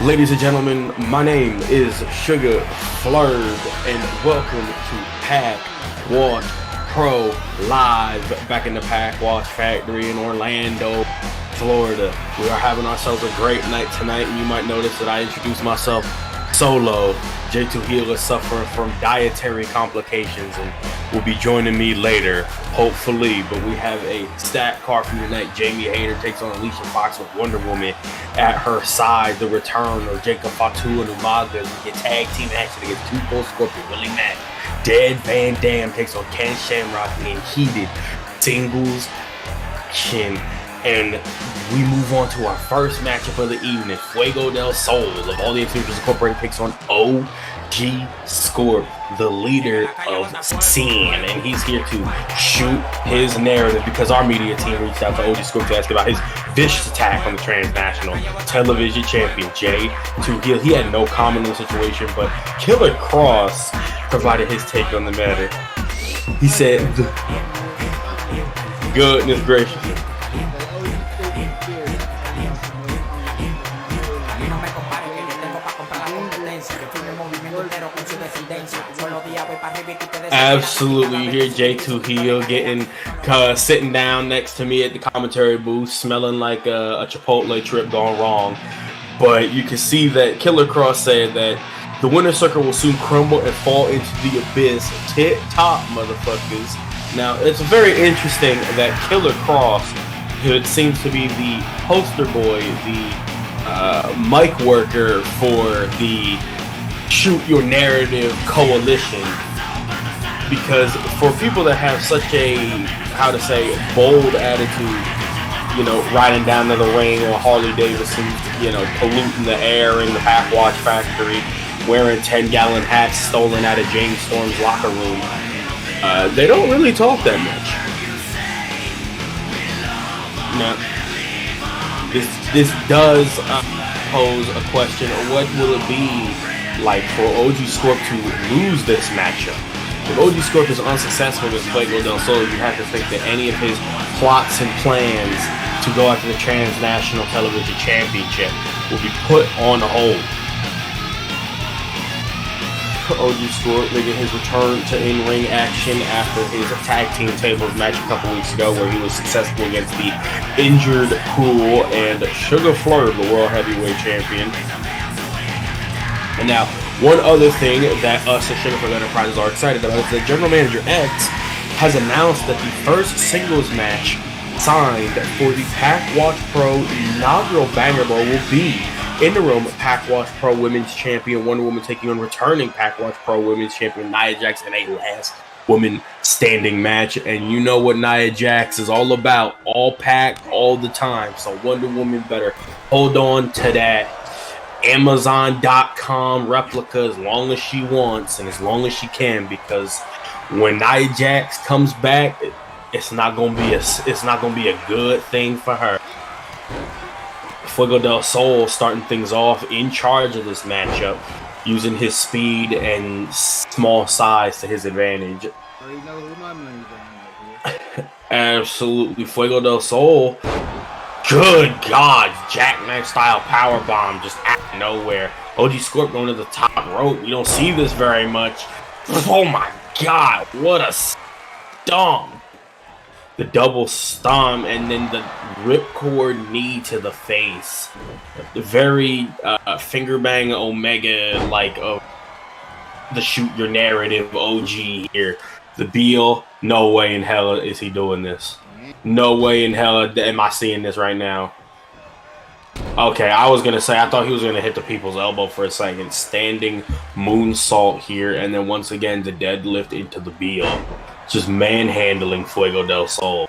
Ladies and gentlemen, my name is Sugar Flurb, and welcome to Pack Wash Pro Live back in the Pack Wash Factory in Orlando, Florida. We are having ourselves a great night tonight, and you might notice that I introduced myself solo. J2 is suffering from dietary complications and will be joining me later, hopefully. But we have a stacked card from tonight. Jamie Hayter takes on Alicia Fox with Wonder Woman at her side. The return of Jacob Fatu and Umaga as we get tag team action against two full Scorpio, Willie Mack. Dead Van Dam takes on Shamrock in heated singles action. And we move on to our first matchup of the evening. Fuego Del Sol of all the Infusers Incorporated takes on OG Scorp, the leader of Sin, and he's here to shoot his narrative because our media team reached out to OG Scorp to ask about his vicious attack on the transnational television champion J2. He had no comment on the situation, but Killer Cross provided his take on the matter. He said, "Goodness gracious. Absolutely, you hear J2 Heel getting sitting down next to me at the commentary booth, smelling like a Chipotle trip gone wrong. But you can see that Killer Cross said that the winner's circle will soon crumble and fall into the abyss. Tip top, motherfuckers. Now, it's very interesting that Killer Cross, who seems to be the poster boy, the mic worker for the Shoot Your Narrative coalition, because for people that have such a, how to say, bold attitude, you know, riding down to the ring on Harley Davidson, you know, polluting the air in the Pack Watch Factory, wearing 10-gallon hats stolen out of James Storm's locker room, they don't really talk that much. Now, this does pose a question of what will it be like for OG Scorp to lose this matchup. If OG Scorp is unsuccessful against Fuego Del Sol, you have to think that any of his plots and plans to go after the Transnational Television Championship will be put on hold. OG Scorp making his return to in-ring action after his tag team tables match a couple weeks ago, where he was successful against the injured Cool and Sugar Flurb, the World Heavyweight Champion. And now, one other thing that us at Sugar Flurb Enterprises are excited about is that General Manager X has announced that the first singles match signed for the Pack Watch Pro inaugural Banger Bowl will be interim Pack Watch Pro Women's Champion Wonder Woman taking on returning Pack Watch Pro Women's Champion Nia Jax in a last woman standing match. And you know what Nia Jax is all about. All Pack, all the time. So Wonder Woman better hold on to that Amazon.com replica as long as she wants and as long as she can, because when Nia Jax comes back, it's not gonna be a good thing for her. Fuego Del Sol starting things off in charge of this matchup, using his speed and small size to his advantage. Absolutely, Fuego Del Sol. Good God, jackknife style powerbomb just out of nowhere. OG Scorp going to the top rope. You don't see this very much. Oh my God, what a stomp. The double stomp and then the ripcord knee to the face. The very finger bang Omega like of the Shoot Your Narrative OG here. The Beal, no way in hell is he doing this. No way in hell am I seeing this right now. Okay, I was going to say, I thought he was going to hit the people's elbow for a second. Standing moonsault here, and then once again, the deadlift into the Beal. Just manhandling Fuego Del Sol.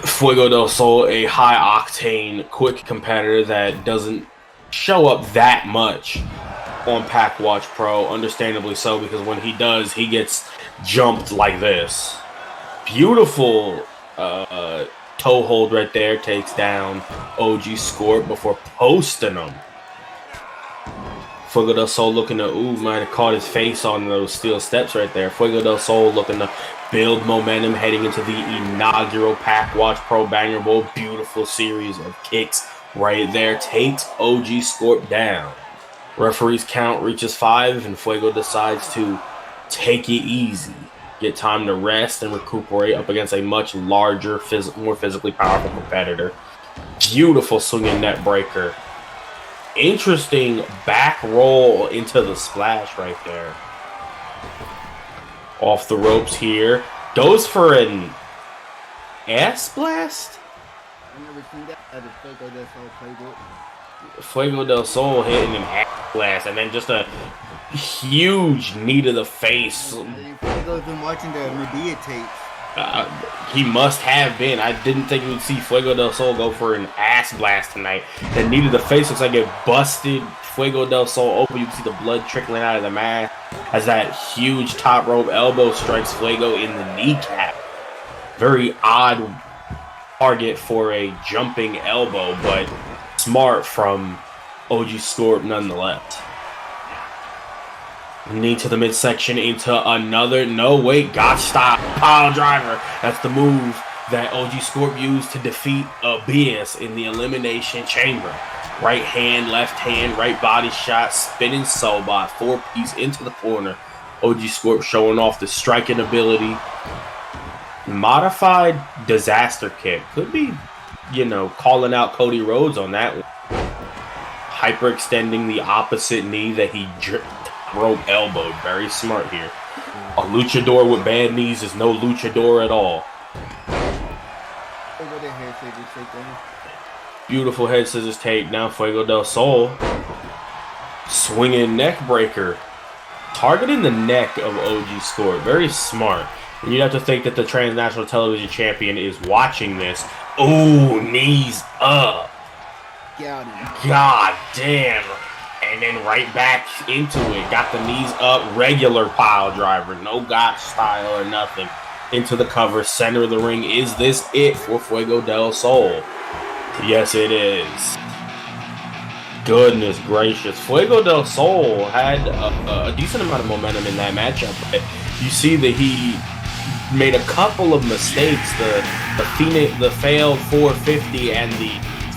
Fuego Del Sol, a high-octane, quick competitor that doesn't show up that much on Pack Watch Pro. Understandably so, because when he does, he gets jumped like this. Beautiful toe hold right there. Takes down OG Scorp before posting him. Fuego Del Sol looking to, might have caught his face on those steel steps right there. Fuego Del Sol looking to build momentum heading into the inaugural Pack Watch Pro Banger Bowl. Beautiful series of kicks, right there takes OG Scorp down. Referee's count reaches 5, and Fuego decides to take it easy, get time to rest and recuperate up against a much larger, more physically powerful competitor. Beautiful swinging net breaker. Interesting back roll into the splash right there. Off the ropes here. Goes for an ass blast? I never seen that at the Fuego Del Sol playbook. Fuego Del Sol hitting an ass blast, and then just a huge knee to the face. Fuego's been watching the Medea tapes. He must have been. I didn't think we'd see Fuego Del Sol go for an ass blast tonight. The knee to the face looks like it busted Fuego Del Sol open. You can see the blood trickling out of the mask as that huge top rope elbow strikes Fuego in the kneecap. Very odd target for a jumping elbow, but smart from OG Scorp nonetheless. Knee to the midsection into another, no wait, got stopped, pile driver. That's the move that OG Scorp used to defeat Abyss in the Elimination Chamber. Right hand, left hand, right body shot, spinning Sobot, 4-piece into the corner. OG Scorp showing off the striking ability. Modified disaster kick. Could be, calling out Cody Rhodes on that one. Hyperextending the opposite knee that he rope elbowed. Very smart here. A luchador with bad knees is no luchador at all. Beautiful head scissors takedown. Fuego del Sol. Swinging neck breaker. Targeting the neck of OG Scorp. Very smart. And you'd have to think that the transnational television champion is watching this. Oh, knees up. God damn. And then right back into it. Got the knees up. Regular pile driver. No got style or nothing. Into the cover. Center of the ring. Is this it for Fuego del Sol? Yes, it is. Goodness gracious. Fuego del Sol had a decent amount of momentum in that matchup. But you see that he made a couple of mistakes. The failed 450 and the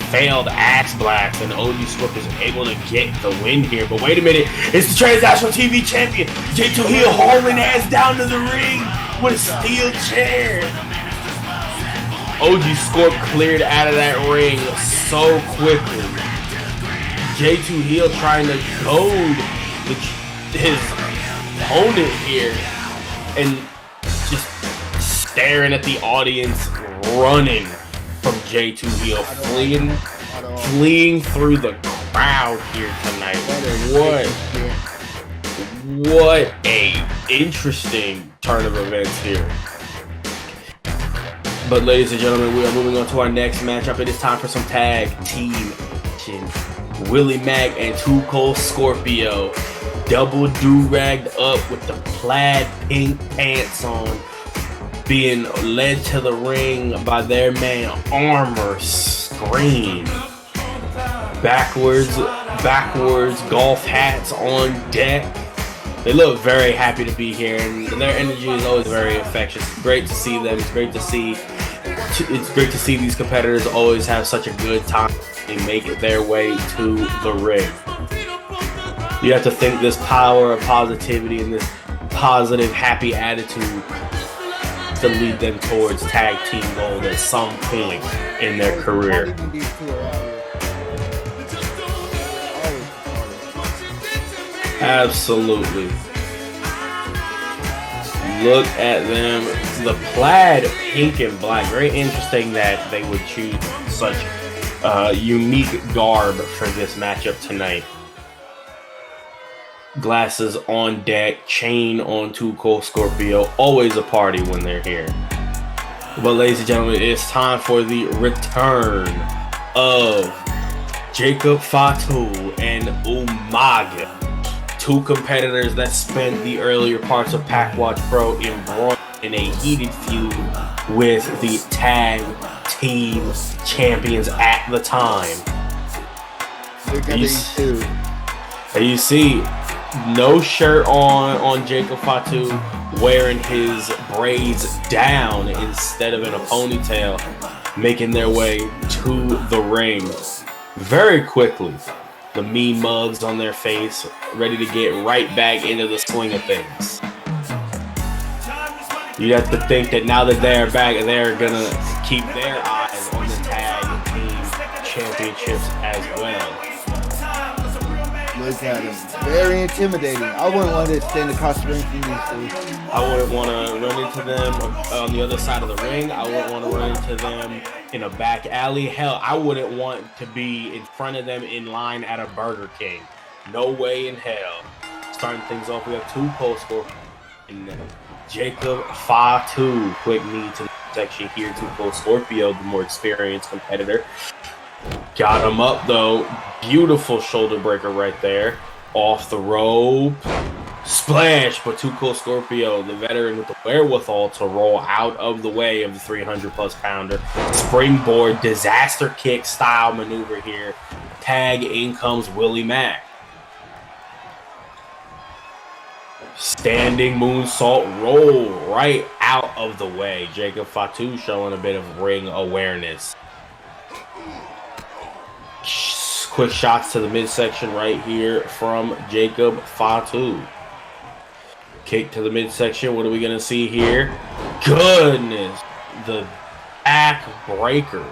failed axe blast, and OG Scorp is able to get the win here. But wait a minute, it's the transnational TV champion, J2 Heel, hauling ass down to the ring with a steel chair. OG Scorp cleared out of that ring so quickly. J2 Heel trying to goad his opponent here, and just staring at the audience, running from J2 Heel, fleeing through the crowd here tonight. What a interesting turn of events here. But ladies and gentlemen, we are moving on to our next matchup. It is time for some tag team action. Willie Mack and Too Cold Scorpio, double do-ragged up with the plaid pink pants on, being led to the ring by their man Armor Scream. Backwards golf hats on deck. They look very happy to be here, and their energy is always very infectious. Great to see them. It's great to see these competitors always have such a good time and make it their way to the ring. You have to think this power of positivity and this positive, happy attitude to lead them towards tag team gold at some point in their career. Absolutely. Look at them. The plaid pink and black. Very interesting that they would choose such unique garb for this matchup tonight. Glasses on deck, chain on Too Cold Scorpio. Always a party when they're here. But ladies and gentlemen, it's time for the return of Jacob Fatu and Umaga. Two competitors that spent the earlier parts of Pack Watch Pro in Bron in a heated feud with the tag team champions at the time. You see no shirt on Jacob Fatu, wearing his braids down instead of in a ponytail, making their way to the ring. very quickly. The mean mugs on their face, ready to get right back into the swing of things. You have to think that now that they're back, they're going to keep their eyes on the tag team championships as well. Look at him. Very intimidating. I wouldn't want to stand across the ring from these two. I wouldn't want to run into them on the other side of the ring. I wouldn't want to run into them in a back alley. Hell, I wouldn't want to be in front of them in line at a Burger King. No way in hell. Starting things off, we have two post score. Jacob Fatu, quick knee to the section here to Scorpio, the more experienced competitor. Got him up though. Beautiful shoulder breaker right there. Off the rope. Splash, but Scorpio, the veteran with the wherewithal to roll out of the way of the 300-plus pounder. Springboard disaster kick style maneuver here. Tag, in comes Willie Mack. Standing moonsault roll right out of the way. Jacob Fatu showing a bit of ring awareness. Quick shots to the midsection right here from Jacob Fatu. Kick to the midsection. What are we going to see here? Goodness. The back breaker.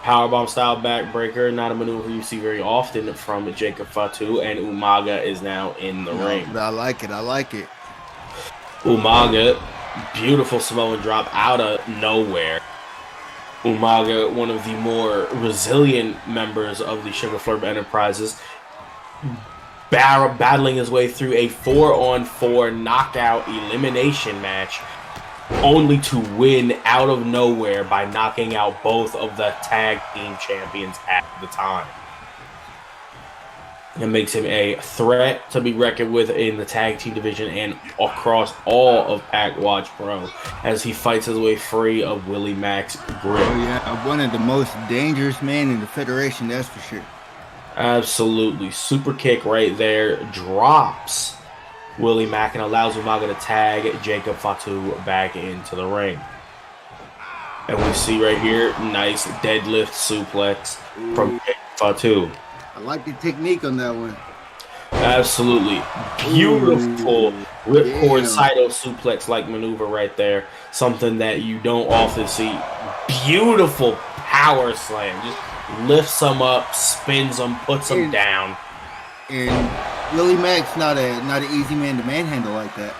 Powerbomb style back breaker. Not a maneuver you see very often from Jacob Fatu. And Umaga is now in the ring. But I like it. I like it. Umaga. Beautiful Samoan drop out of nowhere. Umaga, one of the more resilient members of the Sugar Flurb Enterprises, battling his way through a 4-on-4 knockout elimination match, only to win out of nowhere by knocking out both of the tag team champions at the time. It makes him a threat to be reckoned with in the tag team division and across all of Pack Watch Pro as he fights his way free of Willie Mack's grip. Oh yeah, one of the most dangerous men in the Federation, that's for sure. Absolutely. Super kick right there. Drops Willie Mack and allows Umaga to tag Jacob Fatu back into the ring. And we see right here, nice deadlift suplex from Fatu. I like the technique on that one. Absolutely. Beautiful ripcord Saito suplex-like maneuver right there. Something that you don't often see. Beautiful power slam. Just lifts them up, spins them, puts them down. And Willie Mack's not an easy man to manhandle like that.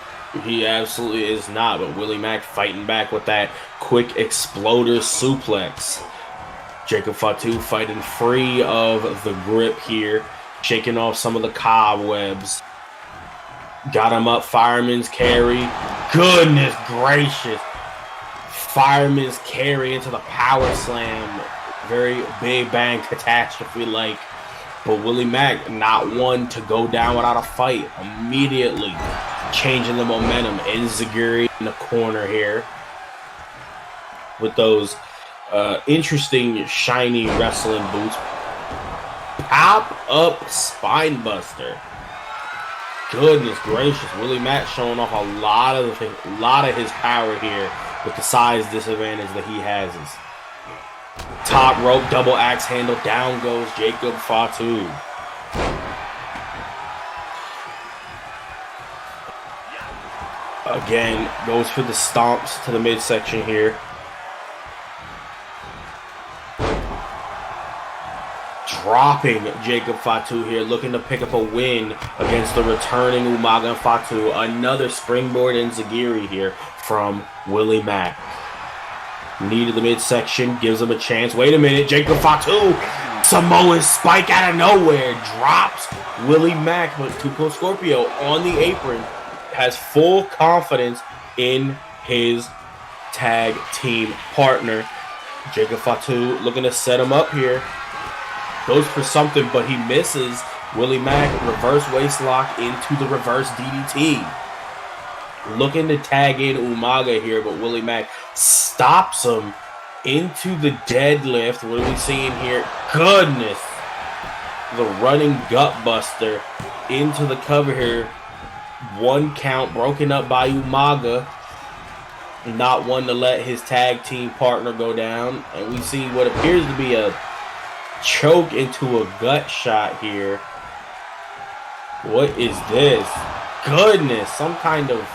He absolutely is not, but Willie Mack fighting back with that quick exploder suplex. Jacob Fatu fighting free of the grip here, shaking off some of the cobwebs. Got him up, fireman's carry. Goodness gracious. Fireman's carry into the power slam. Very big bang catastrophe like. But Willie Mack not one to go down without a fight. Immediately changing the momentum. Enziguri in the corner here with those interesting shiny wrestling boots. Pop up spine buster. Goodness gracious, Willie Mack showing off a lot of his power here with the size disadvantage that he has. Top rope double axe handle, down goes Jacob Fatu. Again, goes for the stomps to the midsection here. Dropping Jacob Fatu here, looking to pick up a win against the returning Umaga and Fatu. Another springboard enziguri here from Willie Mack. Knee to the midsection, gives him a chance. Wait a minute, Jacob Fatu, Samoan spike out of nowhere, drops Willie Mack, but Scorpio on the apron has full confidence in his tag team partner. Jacob Fatu looking to set him up here. Goes for something, but he misses. Willie Mack, reverse waist lock into the reverse DDT. Looking to tag in Umaga here, but Willie Mack stops him into the deadlift. What are we seeing here? Goodness. The running gut buster into the cover here. One count broken up by Umaga. Not one to let his tag team partner go down. And we see what appears to be a choke into a gut shot here. What is this? Goodness, some kind of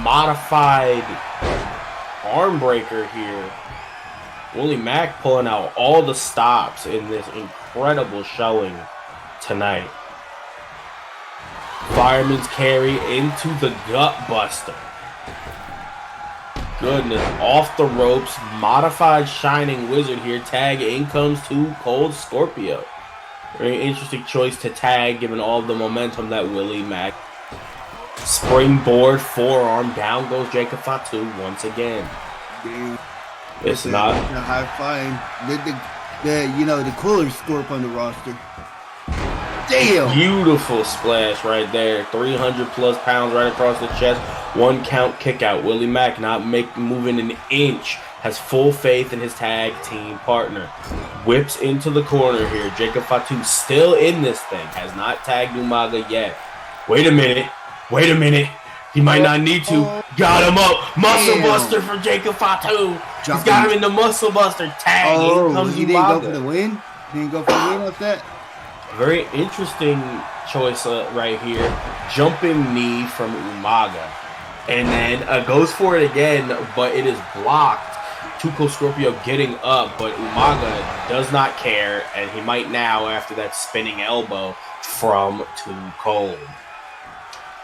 modified arm breaker here. Willie Mack pulling out all the stops in this incredible showing tonight. Fireman's carry into the gut buster. Goodness, off the ropes, modified Shining Wizard here. Tag in comes to Cold Scorpio. Very interesting choice to tag given all the momentum that Willie Mack. Springboard forearm, down goes Jacob Fatu once again. Damn. It's not a high flying. The cooler Scorp on the roster. Damn. Beautiful splash right there. 300 plus pounds right across the chest. 1 count kick out. Willie Mack not moving an inch. Has full faith in his tag team partner. Whips into the corner here. Jacob Fatu still in this thing. Has not tagged Umaga yet. Wait a minute. He might not need to. Got him up. Muscle buster for Jacob Fatu. He's got him in the muscle buster. Tag. Oh, in comes he didn't Umaga. go for the win? He didn't go for the win with that? Very interesting choice right here. Jumping knee from Umaga. And then goes for it again, but it is blocked. Tuco Scorpio getting up, but Umaga does not care, and he might now after that spinning elbow from Too Cold.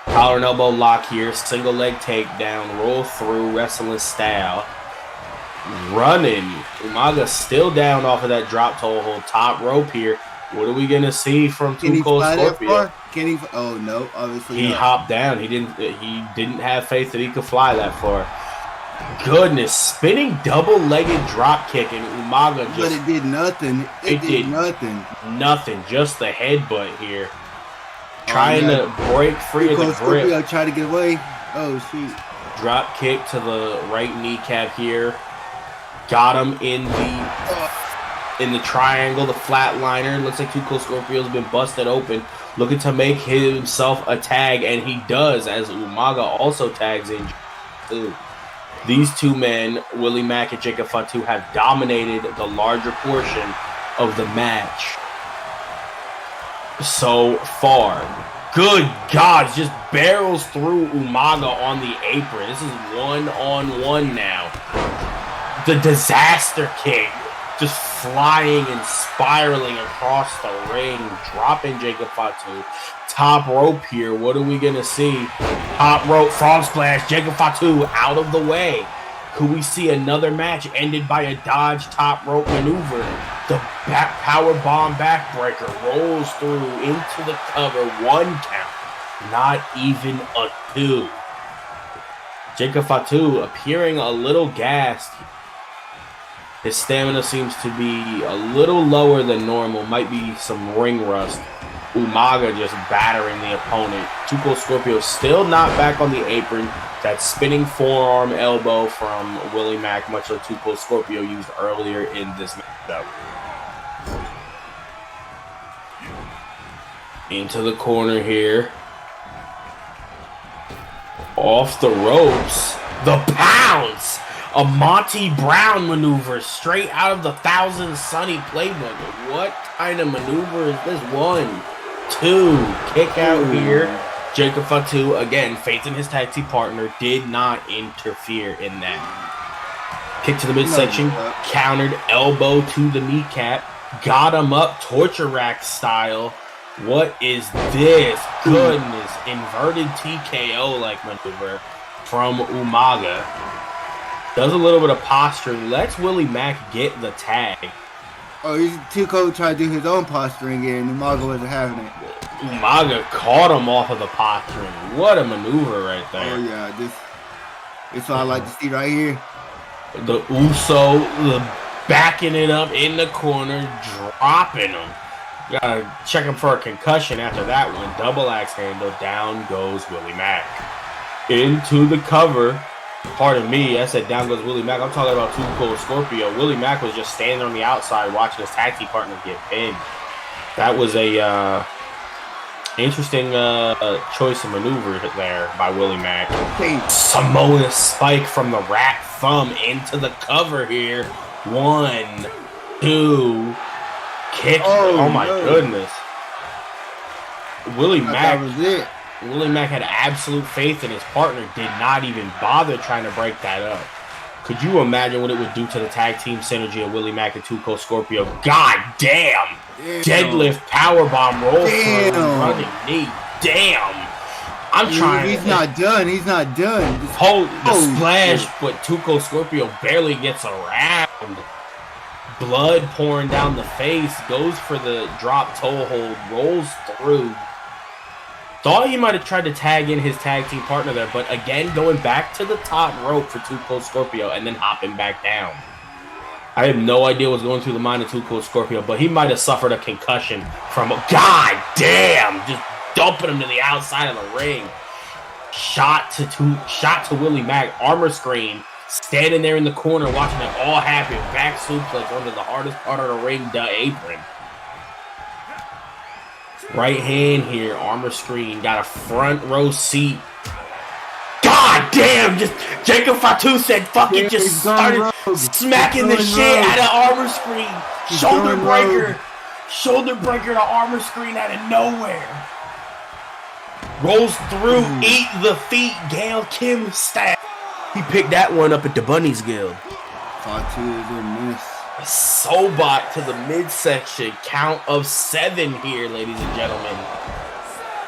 Collar and elbow lock here, single leg takedown, roll through wrestling style. Running. Umaga still down off of that drop toe hold, top rope here. What are we gonna see from Too Cold Scorpio? Can he? Oh no, obviously he not. hopped down. He didn't have faith that he could fly that far. Goodness, spinning double-legged drop kick, and Umaga just. But it did nothing. It did nothing. Nothing. Just the headbutt here. Trying to break free of the grip. Scorpio tried to get away. Oh shoot. Drop kick to the right kneecap here. Got him in the triangle, the flatliner. Looks like Tuco Scorpio's been busted open. Looking to make himself a tag, and he does as Umaga also tags in too. These two men, Willie Mack and Jacob Fatu, have dominated the larger portion of the match so far. Good God, just barrels through Umaga on the apron. This is one-on-one now. The disaster kick just flying and spiraling across the ring, dropping Jacob Fatu. Top rope here. What are we going to see? Top rope, frog splash, Jacob Fatu out of the way. Could we see another match ended by a dodge top rope maneuver? The back power bomb backbreaker rolls through into the cover. 1 count. Not even a 2. Jacob Fatu appearing a little gassed. His stamina seems to be a little lower than normal. Might be some ring rust. Umaga just battering the opponent. Tuco Scorpio still not back on the apron. That spinning forearm elbow from Willie Mack, much like Tuco Scorpio used earlier in this matchup. Into the corner here. Off the ropes. The pounce! A Monty Brown maneuver straight out of the Thousand Sunny playbook. What kind of maneuver is this? 1, 2, kick out here. Jacob Fatu, again, facing his tag team partner, did not interfere in that. Kick to the midsection, countered, elbow to the kneecap, got him up, torture rack style. What is this? Goodness, inverted TKO-like maneuver from Umaga. Does a little bit of posturing. Lets Willie Mack get the tag. Oh, he's Tuco tried to do his own posturing here, and Umaga wasn't having it. Umaga caught him off of the posturing. What a maneuver right there. Oh, yeah. This what I like to see right here. The Uso, backing it up in the corner, dropping him. Gotta check him for a concussion after that one. Double axe handle. Down goes Willie Mack. Into the cover. Pardon me, I said down goes Willie Mack. I'm talking about Too Cold Scorpio. Willie Mack was just standing on the outside watching his tag team partner get pinned. That was a interesting choice of maneuver there by Willie Mack. Samoa spike from the rat thumb into the cover here. 1, 2, Kick. Oh my goodness. Willie Mack. That was it. Willie Mack had absolute faith in his partner. Did not even bother trying to break that up. Could you imagine what it would do to the tag team synergy of Willie Mack and Tuco Scorpio? God damn. Deadlift powerbomb roll through running knee. Damn. I'm trying. He's not done. He's not done. Hold the splash, but Tuco Scorpio barely gets around. Blood pouring down the face. Goes for the drop toe hold. Rolls through. Thought he might have tried to tag in his tag team partner there, but again, going back to the top rope for Tuco Scorpio and then hopping back down. I have no idea what's going through the mind of Tuco Scorpio, but he might have suffered a concussion from a god damn, just dumping him to the outside of the ring. Shot to Willie Mack, armor screen, standing there in the corner watching it all happen. Back suplex under the hardest part of the ring, the apron. Right hand here, armor screen, got a front row seat. God damn! Just Jacob Fatu said, "Fuck it!" Just started smacking the shit out of armor screen. Shoulder breaker to armor screen out of nowhere. Rolls through, eat the feet, Gail Kim style. He picked that one up at the Bunnies Guild. Fatu is a miss. A Sobot to the midsection. Count of 7 here, ladies and gentlemen.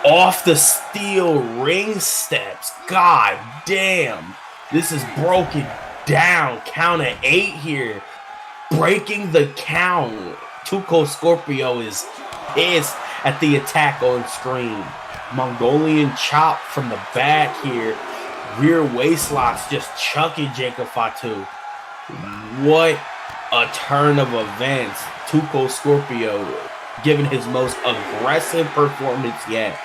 Off the steel ring steps. God damn. This is broken down. Count of 8 here. Breaking the count. Tuco Scorpio is pissed at the attack on screen. Mongolian chop from the back here. Rear waist locks just chucking Jacob Fatu. What a turn of events. Tuco Scorpio giving his most aggressive performance yet.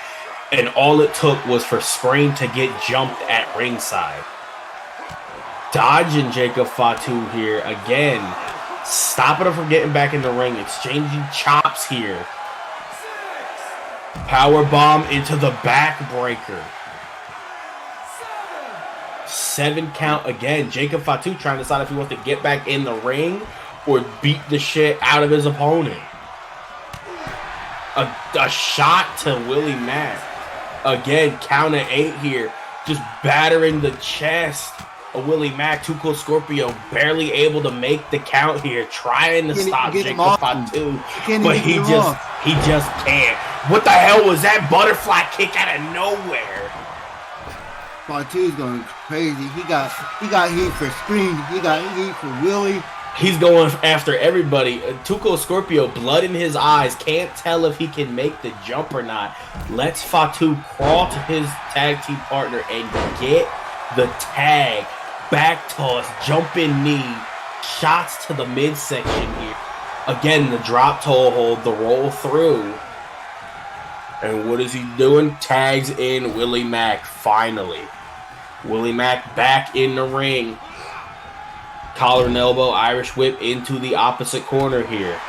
And all it took was for Spring to get jumped at ringside. Dodging Jacob Fatu here again. Stopping him from getting back in the ring. Exchanging chops here. Power bomb into the backbreaker. 7 count again. Jacob Fatu trying to decide if he wants to get back in the ring or beat the shit out of his opponent. A shot to Willie Mack. Again, count of 8 here. Just battering the chest of Willie Mack. Tuco Scorpio barely able to make the count here. Trying to stop Jacob Fatu. But he just can't. What the hell was that butterfly kick out of nowhere? Fatu's going crazy. He got heat for Spring. He got heat for Willie. He's going after everybody. Tuco Scorpio, blood in his eyes, can't tell if he can make the jump or not. Lets Fatu crawl to his tag team partner and get the tag. Back toss, jumping knee, shots to the midsection here. Again, the drop toe hold, the roll through. And what is he doing? Tags in Willie Mack, finally. Willie Mack back in the ring. Collar and elbow, Irish whip into the opposite corner here.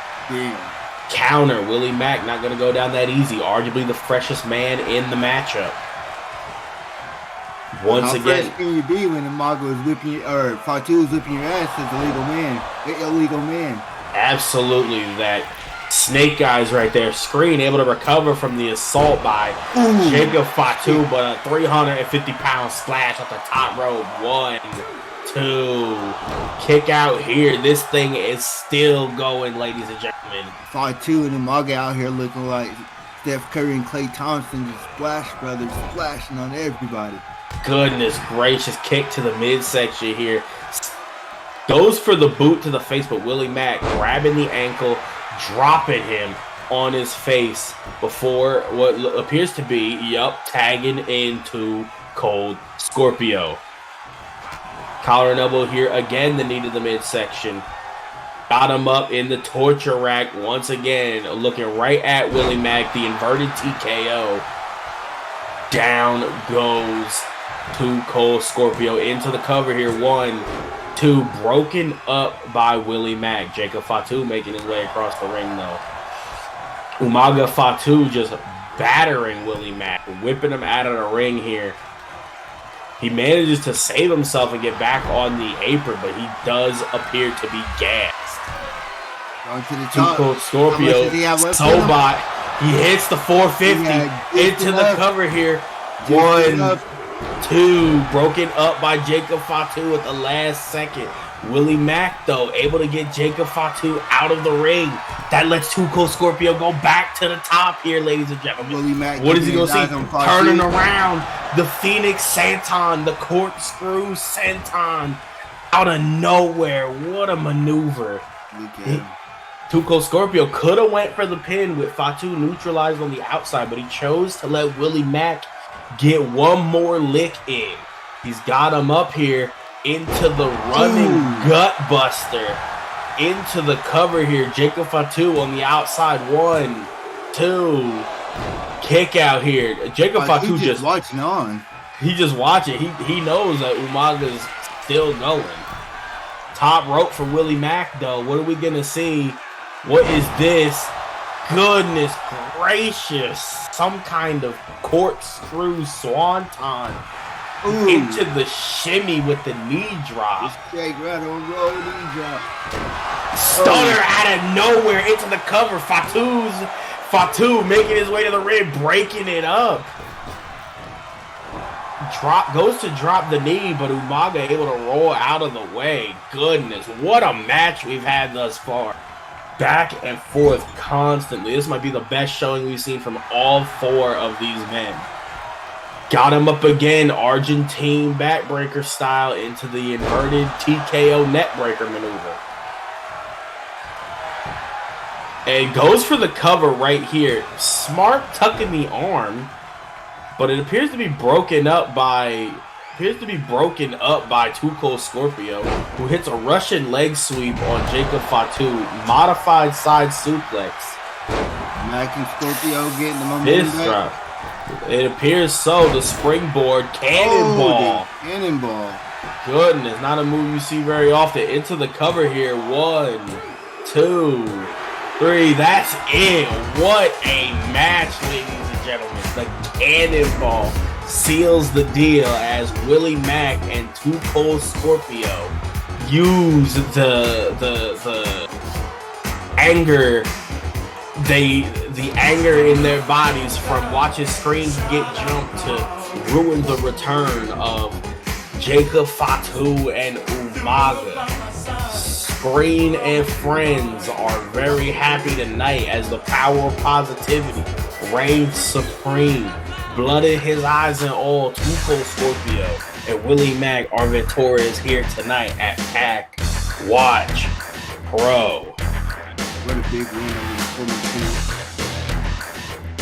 Counter, Willie Mack not going to go down that easy. Arguably the freshest man in the matchup. Once again. How fresh can you be when Umaga is whipping or Fatu is whipping your ass as a legal man? An illegal man. Absolutely. That snake eyes right there. Screen able to recover from the assault by Jacob Fatu, but a 350-pound splash off the top rope. 1, 2. Kick out here. This thing is still going, ladies and gentlemen. Fatu and Umaga out here looking like Steph Curry and Klay Thompson, the Splash Brothers, splashing on everybody. Goodness gracious. Kick to the midsection here. Goes for the boot to the face, but Willie Mack grabbing the ankle, dropping him on his face before what appears to be, tagging into Cold Scorpio. Collar and elbow here again, the knee to the midsection. Got him up in the torture rack once again, looking right at Willie Mack, the inverted TKO. Down goes Cold Scorpio into the cover here. 1, 2, broken up by Willie Mack. Jacob Fatu making his way across the ring though. Umaga Fatu just battering Willie Mack, whipping him out of the ring here. He manages to save himself and get back on the apron, but he does appear to be gassed. Going to the Too top. Cold Scorpio. Sobot. He hits the 450 into the cover here. 1, 2. Broken up by Jacob Fatu at the last second. Willie Mack, though, able to get Jacob Fatu out of the ring. That lets Too Cold Scorpio go back to the top here, ladies and gentlemen. Willie Mack, what is he going to see? Turning around. The Phoenix Santon, the corkscrew Santon. Out of nowhere. What a maneuver. Too Cold Scorpio could have went for the pin with Fatu neutralized on the outside, but he chose to let Willie Mack get one more lick in. He's got him up here into the running gut buster. Into the cover here. Jacob Fatu on the outside. 1, 2. Kick out here. Jacob Fatu just watching on. He just watching. He knows that Umaga's still going. Top rope for Willie Mack, though. What are we going to see? What is this? Goodness gracious. Some kind of corkscrew swanton into the shimmy with the knee drop. Straight right on roll knee drop. Stunner out of nowhere into the cover. Fatu making his way to the ring, breaking it up. Goes to drop the knee, but Umaga able to roll out of the way. Goodness, what a match we've had thus far. Back and forth constantly. This might be the best showing we've seen from all 4 of these men. Got him up again, Argentine backbreaker style into the inverted TKO neckbreaker maneuver. And goes for the cover right here. Smart tucking the arm, but it appears to be broken up by Too Cold Scorpio, who hits a Russian leg sweep on Jacob Fatu, modified side suplex. Mack and Scorpio getting the momentum Fist drop. It appears so. The springboard cannonball. Cannonball. Goodness, not a move you see very often. Into the cover here. 1, 2, 3. That's it. What a match, ladies and gentlemen. The cannonball seals the deal as Willie Mack and Too Cold Scorpio use the anger the anger in their bodies from watching screens get jumped to ruin the return of Jacob Fatu and Umaga. Screen and friends are very happy tonight as the power of positivity reigns supreme. Blood in his eyes and all, Too Cold Scorpio and Willie Mack are victorious here tonight at Pack Watch Pro. What a big win over the former champ.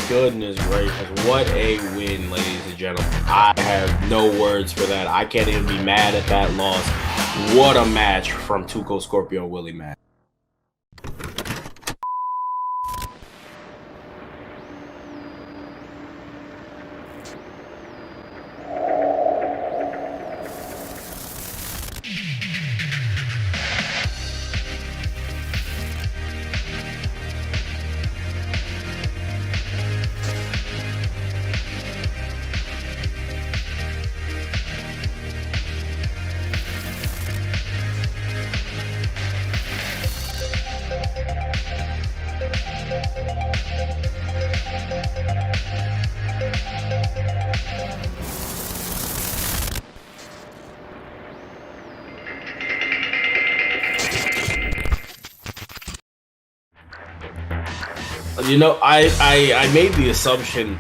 Goodness gracious, what a win, ladies and gentlemen. I have no words for that. I can't even be mad at that loss. What a match from Too Cold Scorpio and Willie Mack. You know, I made the assumption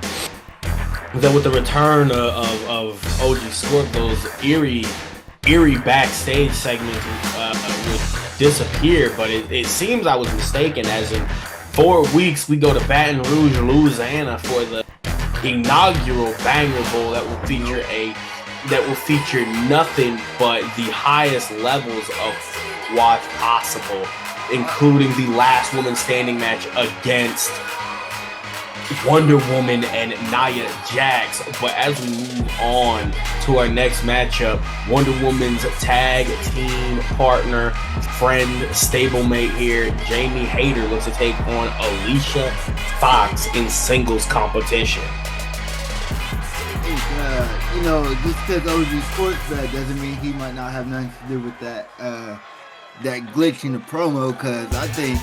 that with the return of OG Scorp, those eerie backstage segments would disappear, but it seems I was mistaken, as in 4 weeks we go to Baton Rouge, Louisiana for the inaugural Banger Bowl that will feature nothing but the highest levels of watch possible, including the last woman standing match against Wonder Woman and Nia Jax. But as we move on to our next matchup, Wonder Woman's tag team partner, friend, stablemate here, Jamie Hayter, looks to take on Alicia Fox in singles competition. You know, just because OG Sports that doesn't mean he might not have nothing to do with that that glitch in the promo, because I think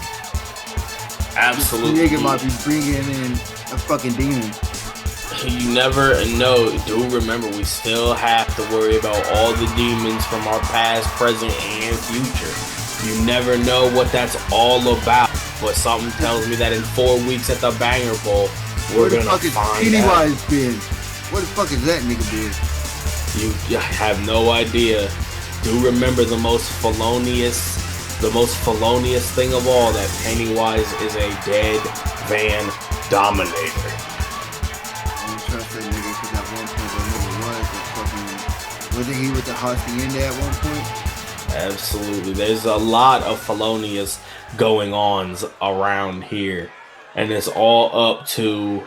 Absolutely. This nigga might be bringing in a fucking demon. You never know. Do remember, we still have to worry about all the demons from our past, present, and future. You never know what that's all about. But something tells me that in 4 weeks at the Banger Bowl, we're going to find out. Pennywise been? Where the fuck is that nigga been? You have no idea. Do remember the most felonious thing of all, that Pennywise is a dead van dominator. Trust that nigga, because at one point that nigga wasn't he with the hacienda at one point? Absolutely. There's a lot of felonious going ons around here, and it's all up to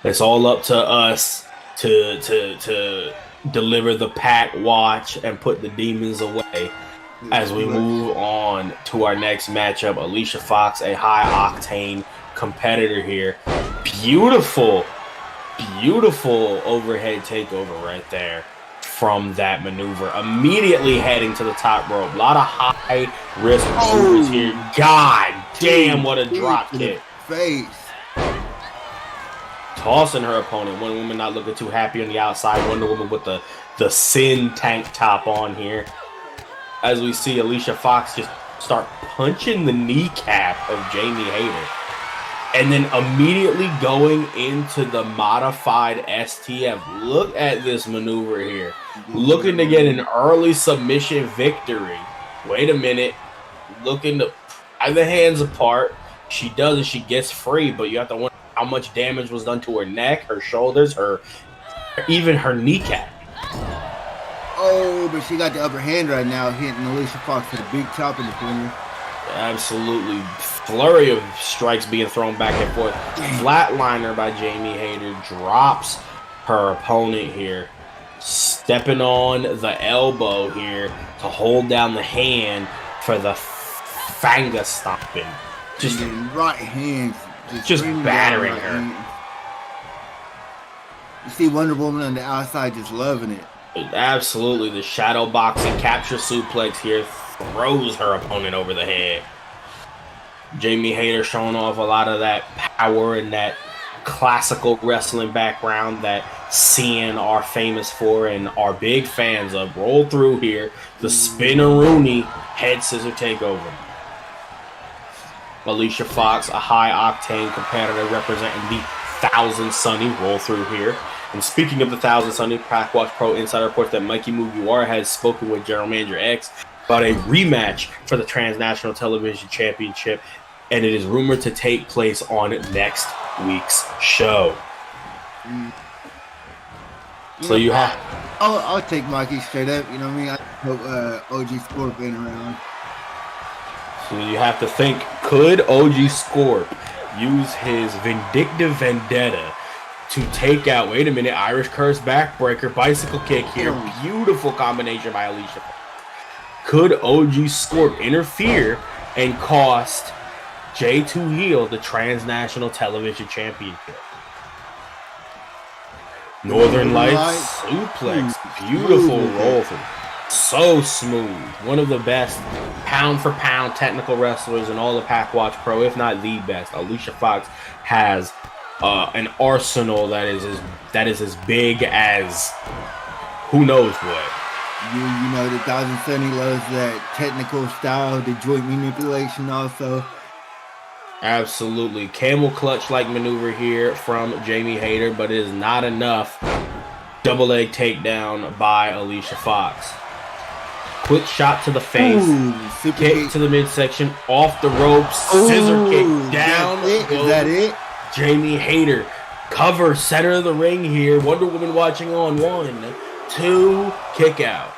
us to deliver the pack watch and put the demons away. As we move on to our next matchup, Alicia Fox, a high octane competitor here. Beautiful overhead takeover right there from that maneuver. Immediately heading to the top rope. A lot of high risk maneuvers here. God damn, what a drop kick. Face. Tossing her opponent. Wonder Woman not looking too happy on the outside. Wonder Woman with the Sin tank top on here. As we see Alicia Fox just start punching the kneecap of Jamie Hayter. And then immediately going into the modified STF. Look at this maneuver here. Looking to get an early submission victory. Wait a minute. Looking to pry the hands apart. She does it. She gets free. But you have to wonder how much damage was done to her neck, her shoulders, even her kneecap. Oh, but she got the upper hand right now, hitting Alicia Fox with a big chop in the corner. Absolutely. Flurry of strikes being thrown back and forth. Flatliner by Jamie Hayter drops her opponent here. Stepping on the elbow here to hold down the hand for the fanga stomping. Just right hand. Just battering her. You see Wonder Woman on the outside just loving it. Absolutely. The shadow boxing capture suplex here throws her opponent over the head. Jamie Hayter showing off a lot of that power and that classical wrestling background that CN are famous for and are big fans of. Roll through here. The Spin-a-Rooney head scissor takeover. Alicia Fox, a high octane competitor representing the 1000 Sunny. Roll through here. And speaking of the 1000 Sunny, Pack Watch Pro Insider reports that Mikey Mugiwara has spoken with General Manager X about a rematch for the Transnational Television Championship, and it is rumored to take place on next week's show. So you have... I'll take Mikey straight up, you know what I mean? I hope OG Scorp ain't around. So you have to think, could OG Scorp use his vindictive vendetta to take out, wait a minute, Irish Curse backbreaker, bicycle kick here. Beautiful combination by Alicia. Could OG Scorp interfere and cost J2 Heel the Transnational Television Championship? Northern Lights suplex. Beautiful roll through. So smooth. One of the best pound for pound technical wrestlers in all of Pack Watch Pro, if not the best. Alicia Fox has an arsenal that is as big as who knows what. You know, the 1000 Sunny loves that technical style, the joint manipulation also. Absolutely. Camel clutch like maneuver here from Jamie Hayter, but it is not enough. Double leg takedown by Alicia Fox. Quick shot to the face. Kick to the midsection. Off the ropes. Scissor kick down. Is that it? Jamie Hayter, cover, center of the ring here. Wonder Woman watching on. 1, 2, kick out.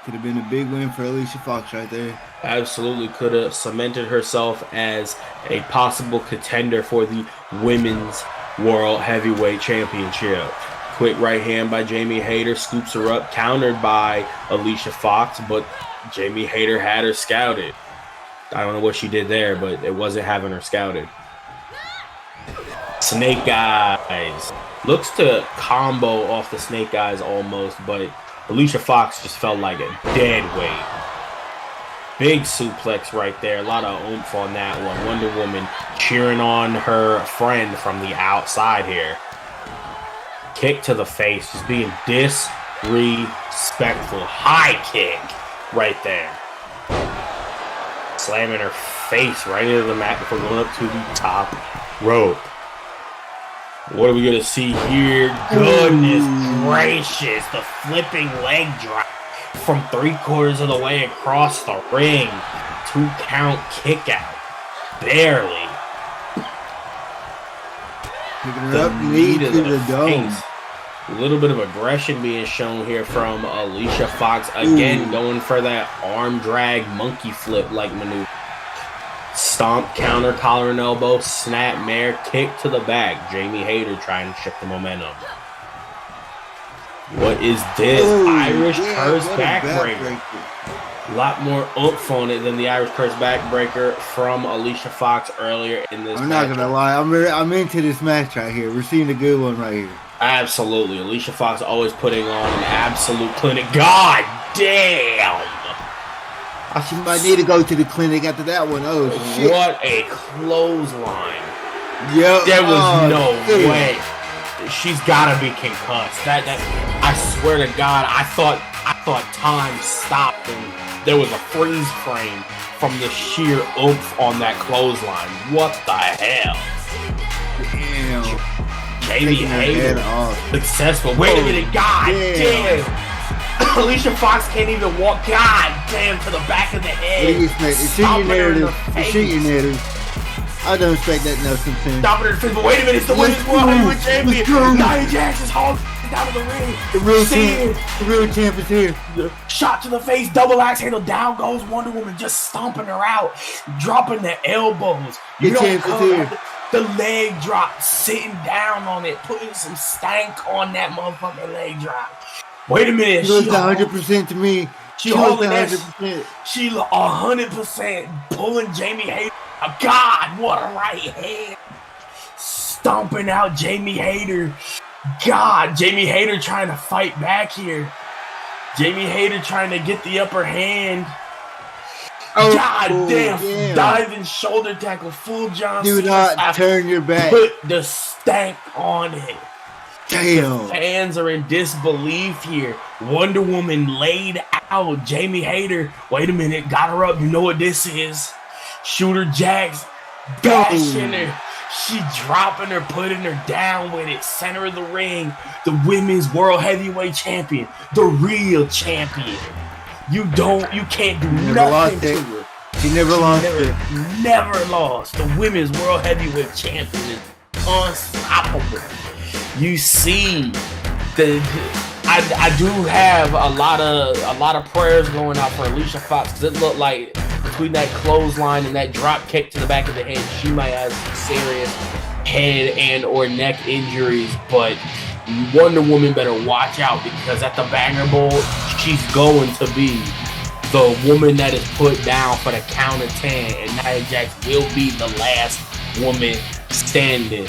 Could have been a big win for Alicia Fox right there. Absolutely could have cemented herself as a possible contender for the Women's World Heavyweight Championship. Quick right hand by Jamie Hayter, scoops her up, countered by Alicia Fox, but Jamie Hayter had her scouted. I don't know what she did there, but it wasn't having her scouted. Snake Eyes. Looks to combo off the Snake Eyes almost, but Alicia Fox just felt like a dead weight. Big suplex right there. A lot of oomph on that one. Wonder Woman cheering on her friend from the outside here. Kick to the face. Just being disrespectful. High kick right there. Slamming her face right into the mat before going up to the top rope. What are we going to see here? Goodness gracious. The flipping leg drop from 3/4 of the way across the ring. 2 count kick out. Barely. Picking her up, knee to the dome. A little bit of aggression being shown here from Alicia Fox. Again, going for that arm drag monkey flip like maneuver. Stomp, counter, collar and elbow, snap, mare, kick to the back. Jamie Hayter trying to shift the momentum. What is this? Irish curse backbreaker. A lot more oomph on it than the Irish curse backbreaker from Alicia Fox earlier in this match. I'm not going to lie. I'm into this match right here. We're seeing a good one right here. Absolutely. Alicia Fox always putting on an absolute clinic. God damn! She might need to go to the clinic after that one. Oh, shit. What a clothesline. Yep. There was no way. She's got to be concussed. I swear to God, I thought time stopped and there was a freeze frame from the sheer oomph on that clothesline. What the hell? Damn. Jamie Hayter successful. Wait a minute, God damn. Alicia Fox can't even walk. God damn, to the back of the head. It's cheating narrative. It's cheating narrative. I don't expect that nothing. Stopping her face, but wait a minute, it's the Women's World Heavyweight Champion. Nia Jax is hauling down to the ring. The real champ is here. Shot to the face, double axe handle. Down goes Wonder Woman, just stomping her out, dropping the elbows. The champ is here. The leg drop, sitting down on it, putting some stank on that motherfucking leg drop. Wait a minute. She looks 100% to me. She holding 100%. She 100% pulling Jamie Hayter. God, what a right hand. Stomping out Jamie Hayter. God, Jamie Hayter trying to fight back here. Jamie Hayter trying to get the upper hand. God damn. Diving shoulder tackle, full John Cena. Do not turn your back. Put the stank on it. Damn. The fans are in disbelief here. Wonder Woman laid out. Jamie Hayter. Wait a minute. Got her up. You know what this is. Shooter Jax bashing her. She dropping her, putting her down with it. Center of the ring. The Women's World Heavyweight Champion. The real champion. You can't do nothing to her. She never lost it. Never lost. The Women's World Heavyweight Champion is unstoppable. You see, I do have a lot of prayers going out for Alicia Fox because it looked like between that clothesline and that drop kick to the back of the head, she might have serious head and or neck injuries. But Wonder Woman better watch out because at the Banger Bowl, she's going to be the woman that is put down for the count of 10, and Nia Jax will be the last woman standing.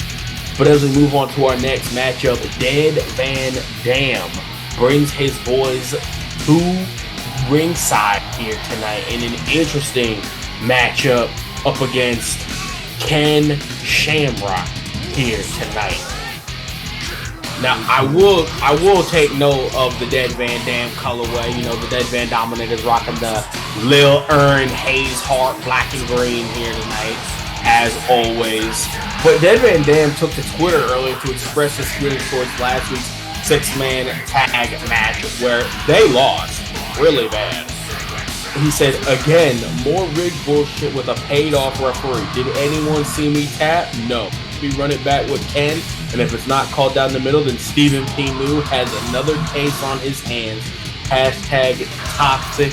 But as we move on to our next matchup, Dead Van Dam brings his boys to ringside here tonight in an interesting matchup up against Ken Shamrock here tonight. Now, I will take note of the Dead Van Dam colorway. You know, the Dead Van Dominators rocking the Lil Earn Hayes Hart black and green here tonight, as always. But Dead Van Dam took to Twitter earlier to express his feelings towards last week's 6-man tag match where they lost really bad. He said, again, more rigged bullshit with a paid-off referee. Did anyone see me tap? No. We run it back with Ken, and if it's not called down the middle, then Stephen P. New has another case on his hands. Hashtag toxic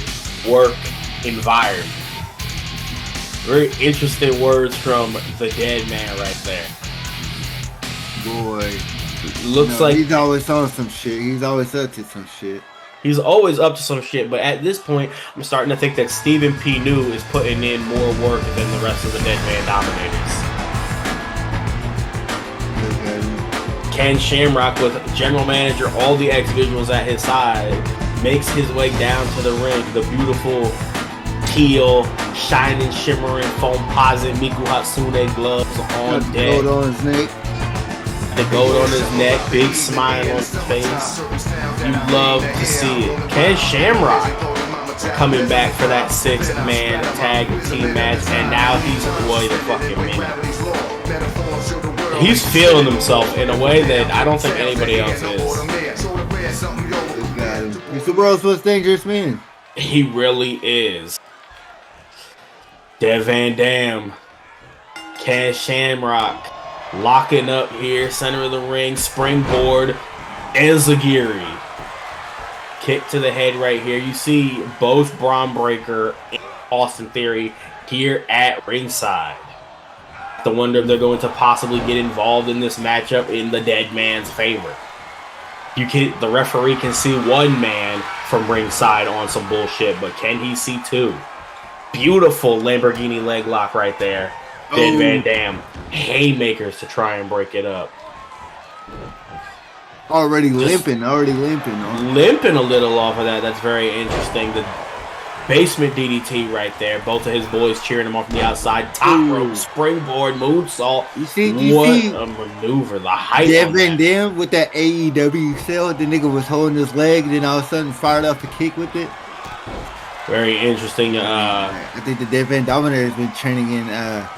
work environment. Very interesting words from the dead man right there. Boy. Looks like he's always on some shit. He's always up to some shit. He's always up to some shit, but at this point, I'm starting to think that Stephen P. New is putting in more work than the rest of the Dead Man Dominators. Ken Shamrock, with general manager, all the X visuals at his side, makes his way down to the ring. The beautiful teal, shining, shimmering, foam-posite Miku Hatsune gloves on deck. Gold on his neck. The gold on his neck, big smile on his face. You love to see it. Ken Shamrock coming back for that 6-man tag team match, and now he's wait a fucking minute. He's feeling himself in a way that I don't think anybody else is. He's the world's most dangerous man. He really is. Dev Van Dam, Ken Shamrock, locking up here, center of the ring, springboard, Enziguri. Kick to the head right here. You see both Bron Breakker and Austin Theory here at ringside. I wonder if they're going to possibly get involved in this matchup in the dead man's favor. The referee can see one man from ringside on some bullshit, but can he see two? Beautiful Lamborghini leg lock right there. Dead Van Dam. Haymakers to try and break it up. Already limping. Limping a little off of that. That's very interesting. The basement DDT right there. Both of his boys cheering him on from the outside. Top rope, springboard, moonsault. You see a maneuver. The height Dev Van Dam with that AEW cell. The nigga was holding his leg, then all of a sudden fired off the kick with it. Very interesting. I think the Dev Van Dominator has been training in the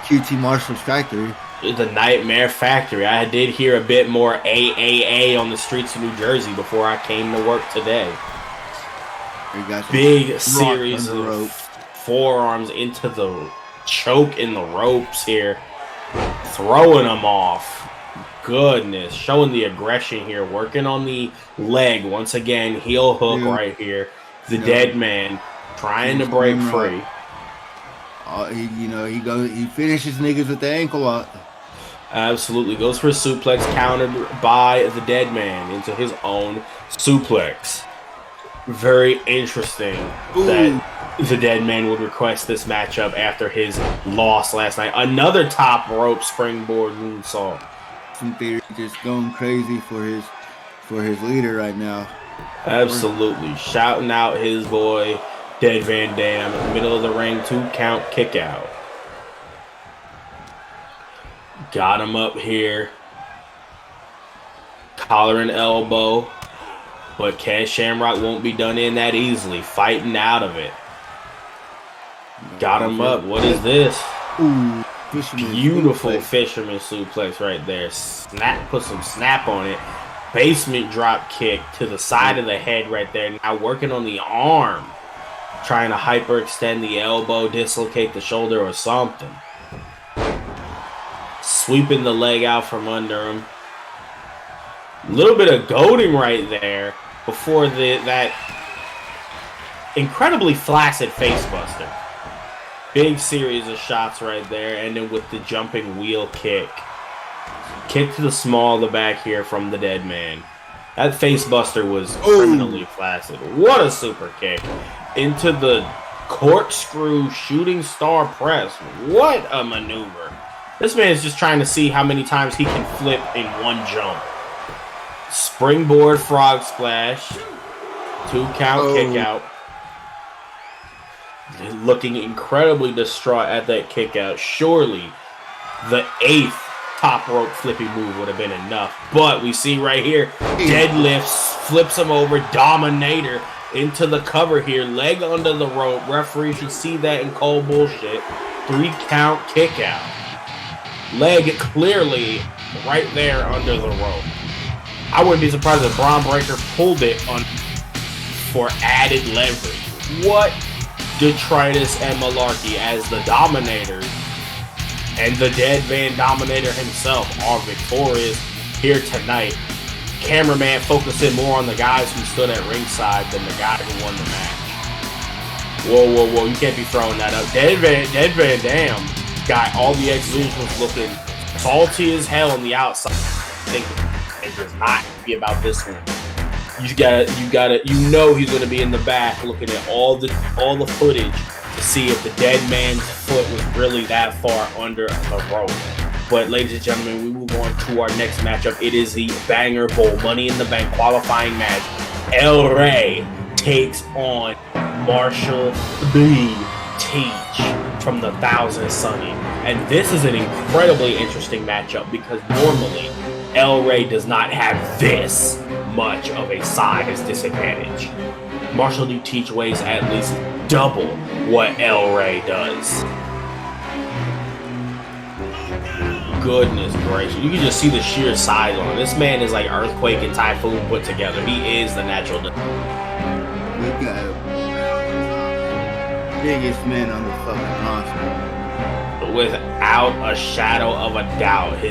QT Marshall's factory. The Nightmare Factory. I did hear a bit more AAA on the streets of New Jersey before I came to work today. Big series of forearms into the choke in the ropes here. Throwing them off. Goodness. Showing the aggression here. Working on the leg. Once again, heel hook right here. The dead man trying to break free. He finishes niggas with the ankle lock. Absolutely. Goes for a suplex, countered by the dead man into his own suplex. Very interesting that the dead man would request this matchup after his loss last night. Another top rope springboard moonsault. Some Theory just going crazy for his leader right now. Absolutely. Shouting out his boy, Dead Van Dam, in the middle of the ring, 2 count kick out. Got him up here. Collar and elbow. But Ken Shamrock won't be done in that easily. Fighting out of it. Got him up. What is this? Beautiful fisherman suplex right there. Snap. Put some snap on it. Basement drop kick to the side of the head right there. Now working on the arm. Trying to hyperextend the elbow, dislocate the shoulder or something. Sweeping the leg out from under him. A little bit of goading right there before that incredibly flaccid facebuster. Big series of shots right there, and then with the jumping wheel kick. Kick to the small of the back here from the dead man. That facebuster was criminally flaccid. What a super kick. Into the corkscrew shooting star press. What a maneuver. This man is just trying to see how many times he can flip in one jump. Springboard frog splash. 2 count kick out. Looking incredibly distraught at that kick out. Surely the 8th top rope flippy move would have been enough. But we see right here, deadlifts, flips him over, Dominator into the cover here, leg under the rope. Referee should see that in cold bullshit. 3 count kick out. Leg clearly right there under the rope. I wouldn't be surprised if Bron Breakker pulled it on for added leverage. What detritus and malarkey as the Dominators and the dead Van Dominator himself are victorious here tonight. Cameraman focusing more on the guys who stood at ringside than the guy who won the match. Whoa, you can't be throwing that up. Dead Van Dam got all the exhibitions looking salty as hell on the outside. I think it does not be about this one. You know he's gonna be in the back looking at all the footage to see if the dead man's foot was really that far under the rope. But ladies and gentlemen, we move on to our next matchup. It is the Banger Bowl Money in the Bank qualifying match. El Rey takes on Marshall B. Teach from the Thousand Sunny. And this is an incredibly interesting matchup because normally El Rey does not have this much of a size disadvantage. Marshall D. Teach weighs at least double what El Rey does. Goodness gracious. You can just see the sheer size on him. This man is like Earthquake and Typhoon put together. He is the natural. We got biggest man on the fucking roster. Without a shadow of a doubt, he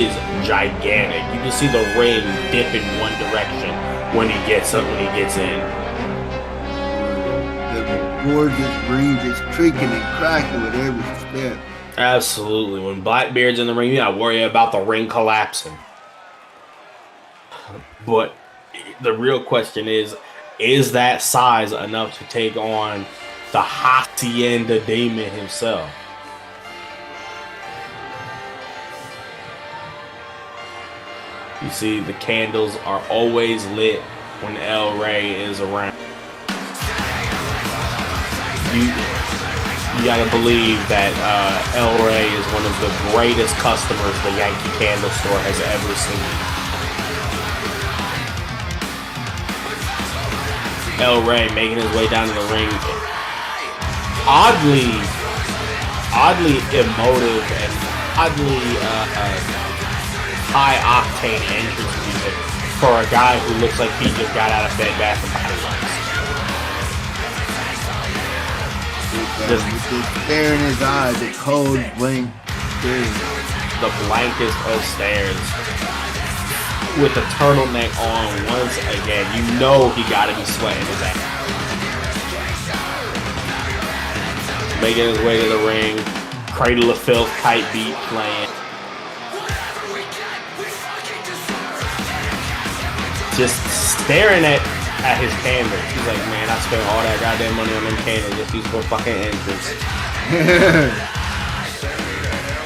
is gigantic. You can see the ring dip in one direction when he gets up, when he gets in. The gorgeous ring just creaking and cracking with every step. Absolutely. When Blackbeard's in the ring, you gotta worry about the ring collapsing. But the real question is that size enough to take on the Hacienda Demon himself? You see, the candles are always lit when El Rey is around. You gotta believe that El Rey is one of the greatest customers the Yankee Candle Store has ever seen. El Rey making his way down to the ring. Oddly emotive and oddly high octane entrance music for a guy who looks like he just got out of bed Bath and Body Works. Just stare in his eyes, the cold blank stare. The blankest of stares. With the turtleneck on once again, you know he gotta be sweating his ass. Making his way to the ring, Cradle of Filth type beat playing. Just staring at his canvas. He's like, man, I spent all that goddamn money on them candles just these for fucking entrance.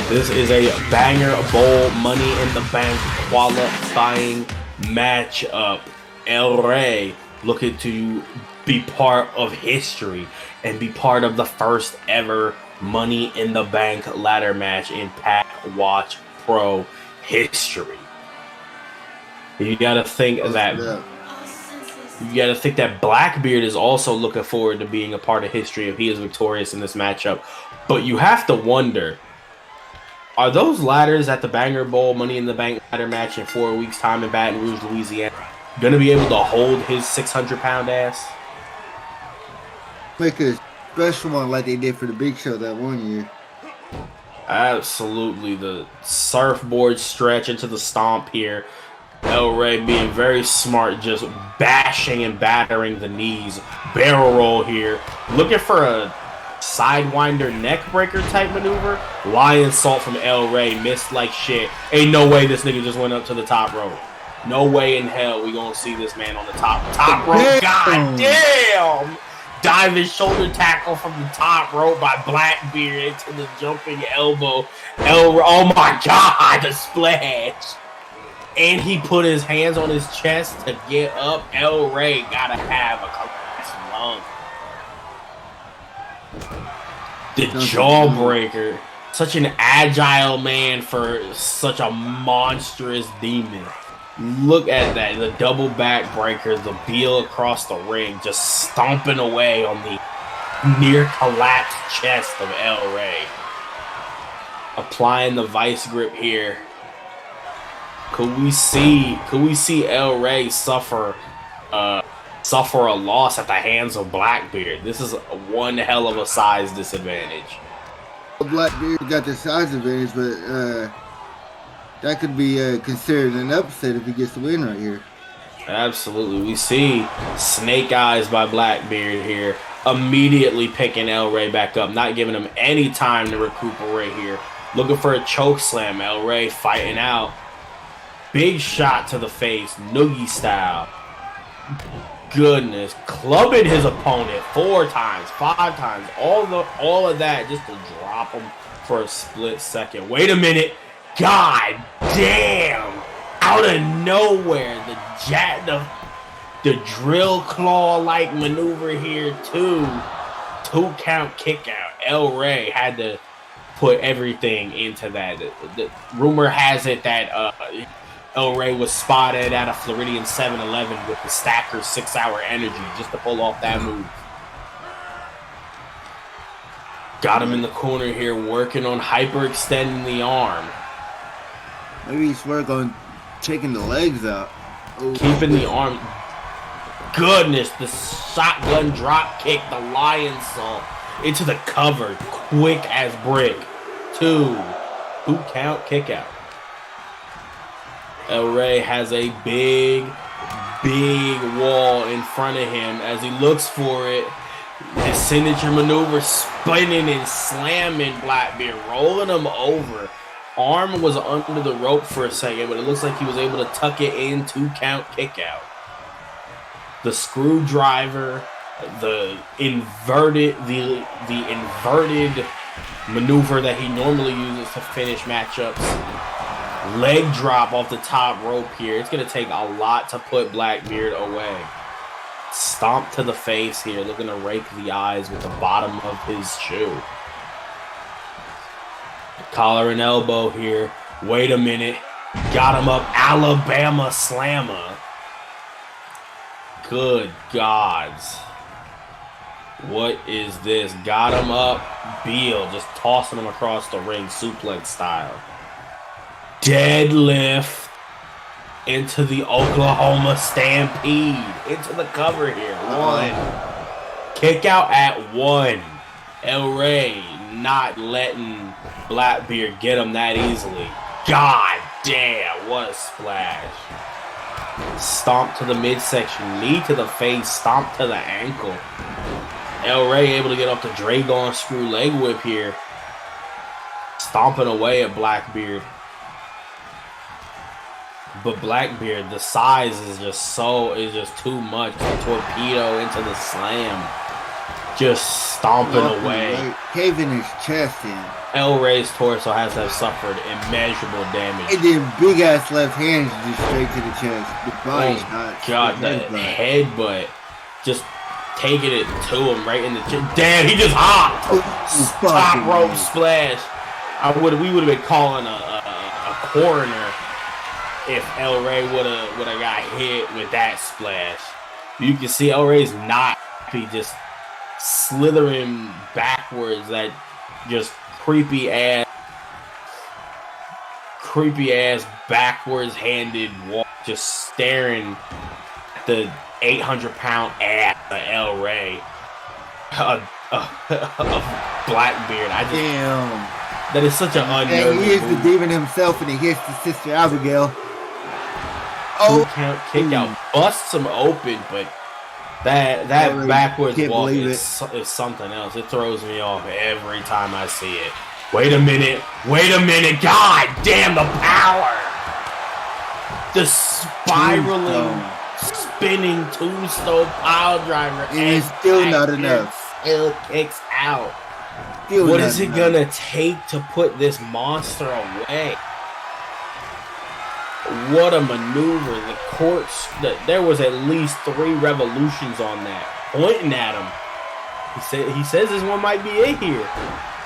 This is a banger bowl Money in the Bank qualifying matchup. El Rey looking to be part of history and be part of the first ever Money in the Bank ladder match in Pack Watch Pro history. You gotta think that Blackbeard is also looking forward to being a part of history if he is victorious in this matchup. But you have to wonder, are those ladders at the Banger Bowl Money in the Bank ladder match in 4 weeks' time in Baton Rouge, Louisiana, going to be able to hold his 600-pound ass? Make a special one like they did for the Big Show that one year. Absolutely. The surfboard stretch into the stomp here. El Rey being very smart, just bashing and battering the knees. Barrel roll here. Looking for a sidewinder neck breaker type maneuver. Lion salt from El Rey. Missed like shit. Ain't no way this nigga just went up to the top rope. No way in hell we gonna see this man on the top rope. God damn! Diving shoulder tackle from the top rope by Blackbeard into the jumping elbow. Oh my god, the splash! And he put his hands on his chest to get up. El Rey gotta have a collapsed lung. The jawbreaker. Such an agile man for such a monstrous demon. Look at that. The double back breakers, the heel across the ring, just stomping away on the near collapsed chest of El Rey. Applying the vice grip here. Could we see El Rey suffer a loss at the hands of Blackbeard? This is one hell of a size disadvantage. Blackbeard got the size advantage, but that could be considered an upset if he gets the win right here. Absolutely. We see Snake Eyes by Blackbeard here, immediately picking El Rey back up, not giving him any time to recuperate here. Looking for a choke slam. El Rey fighting out. Big shot to the face, noogie style. Goodness, clubbing his opponent 4 times, 5 times, all of that just to drop him for a split second. Wait a minute, God damn! Out of nowhere, The drill claw-like maneuver here, too. 2 count kick out. El Rey had to put everything into that. The rumor has it that El Rey was spotted at a Floridian 7-Eleven with the Stacker 6-hour energy just to pull off that move. Got him in the corner here, working on hyperextending the arm. Maybe he's working on taking the legs out. Ooh. Keeping the arm. Goodness, the shotgun drop kick, the lion salt into the cover, quick as brick. 2 count kick out. El Rey has a big wall in front of him as he looks for it. His signature maneuver, spinning and slamming Blackbeard, rolling him over. Arm was under the rope for a second, but it looks like he was able to tuck it in. 2 count kick out. The screwdriver, the inverted maneuver that he normally uses to finish matchups. Leg drop off the top rope here. It's going to take a lot to put Blackbeard away. Stomp to the face here, looking to rake the eyes with the bottom of his shoe. Collar and elbow here. Wait a minute. Got him up. Alabama slammer. Good gods. What is this? Got him up. Beal just tossing him across the ring, suplex style. Deadlift into the Oklahoma Stampede. Into the cover here. 1. Kick out at 1. El Rey not letting Blackbeard get him that easily. God damn, what a splash. Stomp to the midsection, knee to the face, stomp to the ankle. El Rey able to get off the Dragon screw leg whip here. Stomping away at Blackbeard. But Blackbeard, the size is just too much. The torpedo into the slam. Just stomping away. Caving his chest in. El Rey's torso has to have suffered immeasurable damage. And then big ass left hand just straight to the chest. The body's not. God, that headbutt. Just taking it to him right in the chest. Damn, he just hopped. Top rope splash. We would have been calling a coroner if El Rey would have got hit with that splash. You can see El Rey's not. He just slithering backwards. That just creepy ass backwards handed walk, just staring at the 800-pound ass of El Rey. Blackbeard. Damn. That is such an unnerving he is the demon himself, and he hits the sister Abigail. Count kick out, busts him open, but that backwards walk is something else. It throws me off every time I see it. Wait a minute. God damn, the power. The spiraling, spinning tombstone pile driver. It is still not enough. Still kicks out. What is it gonna take to put this monster away? What a maneuver. The courts, there was at least 3 revolutions on that. Pointing at him. He says this one might be it here.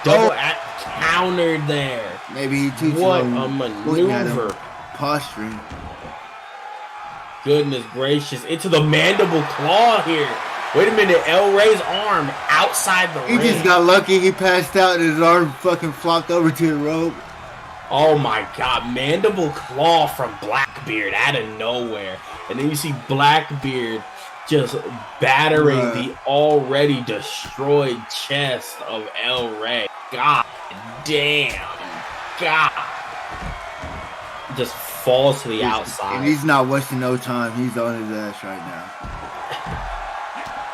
Double countered there. Maybe he teaches what a maneuver. Posturing. Goodness gracious. Into the mandible claw here. Wait a minute. El Rey's arm outside the ring. He just got lucky. He passed out and his arm fucking flopped over to the rope. Oh my god, mandible claw from Blackbeard out of nowhere. And then you see Blackbeard just battering the already destroyed chest of El Rey. God damn. God. Just falls to the outside. And he's not wasting no time. He's on his ass right now.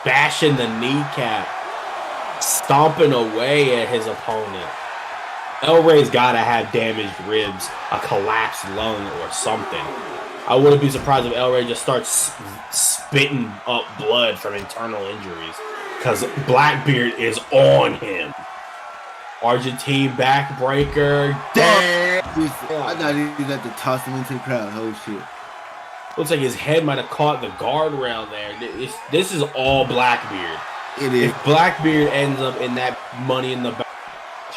Bashing the kneecap. Stomping away at his opponent. El Rey's got to have damaged ribs, a collapsed lung, or something. I wouldn't be surprised if El Rey just starts spitting up blood from internal injuries, because Blackbeard is on him. Argentine backbreaker. Damn! I thought he was at to toss him into the crowd. Oh shit! Looks like his head might have caught the guardrail there. This is all Blackbeard. It is. If Blackbeard ends up in that Money in the Bank,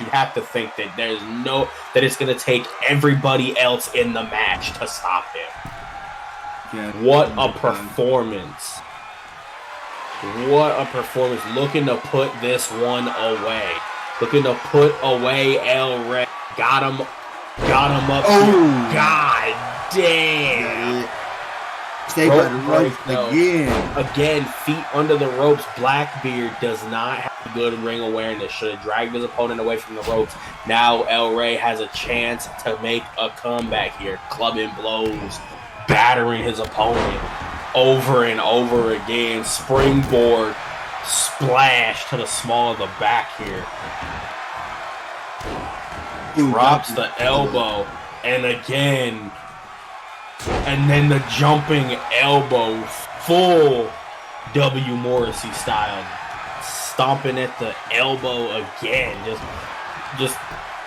you have to think that that it's going to take everybody else in the match to stop him. Yeah, what a performance. What a performance. Looking to put this one away. Looking to put away El Rey. Got him up. Oh. God damn. Stay by the ropes again. Again, feet under the ropes. Blackbeard does not have good ring awareness. Should have dragged his opponent away from the ropes. Now El Rey has a chance to make a comeback here. Clubbing blows, battering his opponent over and over again. Springboard splash to the small of the back here. Drops the elbow, and again, and then the jumping elbow, full W. Morrissey style, stomping at the elbow again, just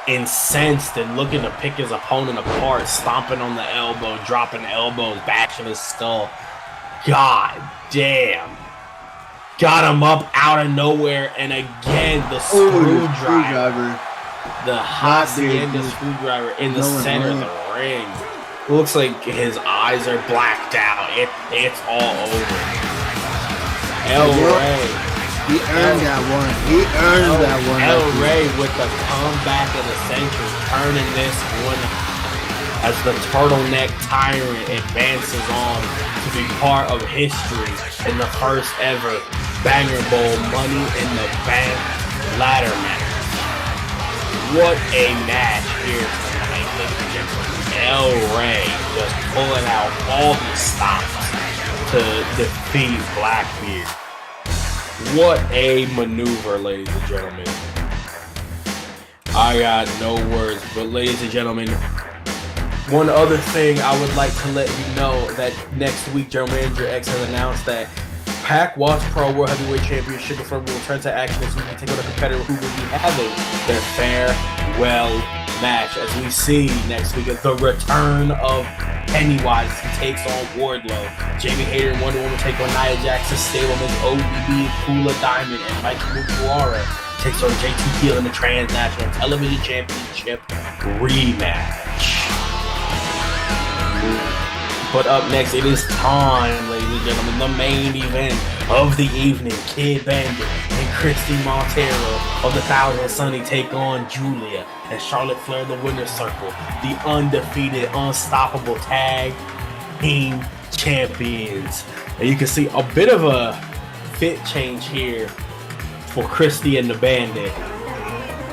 incensed and looking to pick his opponent apart, stomping on the elbow, dropping elbows, bashing his skull. God damn. Got him up out of nowhere, and again, the screwdriver. The Hacienda screwdriver in the center of the ring. Looks like his eyes are blacked out. It's all over. El Rey. He earned that one. El Rey with the comeback of the century, turning this one as the turtleneck tyrant advances on to be part of history in the first ever Banger Bowl Money in the Bank ladder match. What a match here tonight, ladies and gentlemen. El Rey just pulling out all the stops to defeat Blackbeard. What a maneuver, ladies and gentlemen. I got no words, but ladies and gentlemen, one other thing I would like to let you know that next week, General Manager X has announced that Pac Watch Pro World Heavyweight Champion Sugar Flare will return to action this week and take on a competitor who will be having their farewell match. As we see next week, the return of Pennywise as he takes on Wardlow. Jamie Hayter and Wonder Woman take on Nia Jackson, Stableman's ODB, Kula Diamond, and Mikey Mutuara takes on JT Gill in the Transnational Television Championship rematch. But up next, it is time, ladies and gentlemen, the main event of the evening. Kid Bandit and Christie Monteiro of the Thousand Sunny take on Giulia and Charlotte Flair, the Winner's Circle, the undefeated, unstoppable tag team champions. And you can see a bit of a fit change here for Christie and the Bandit,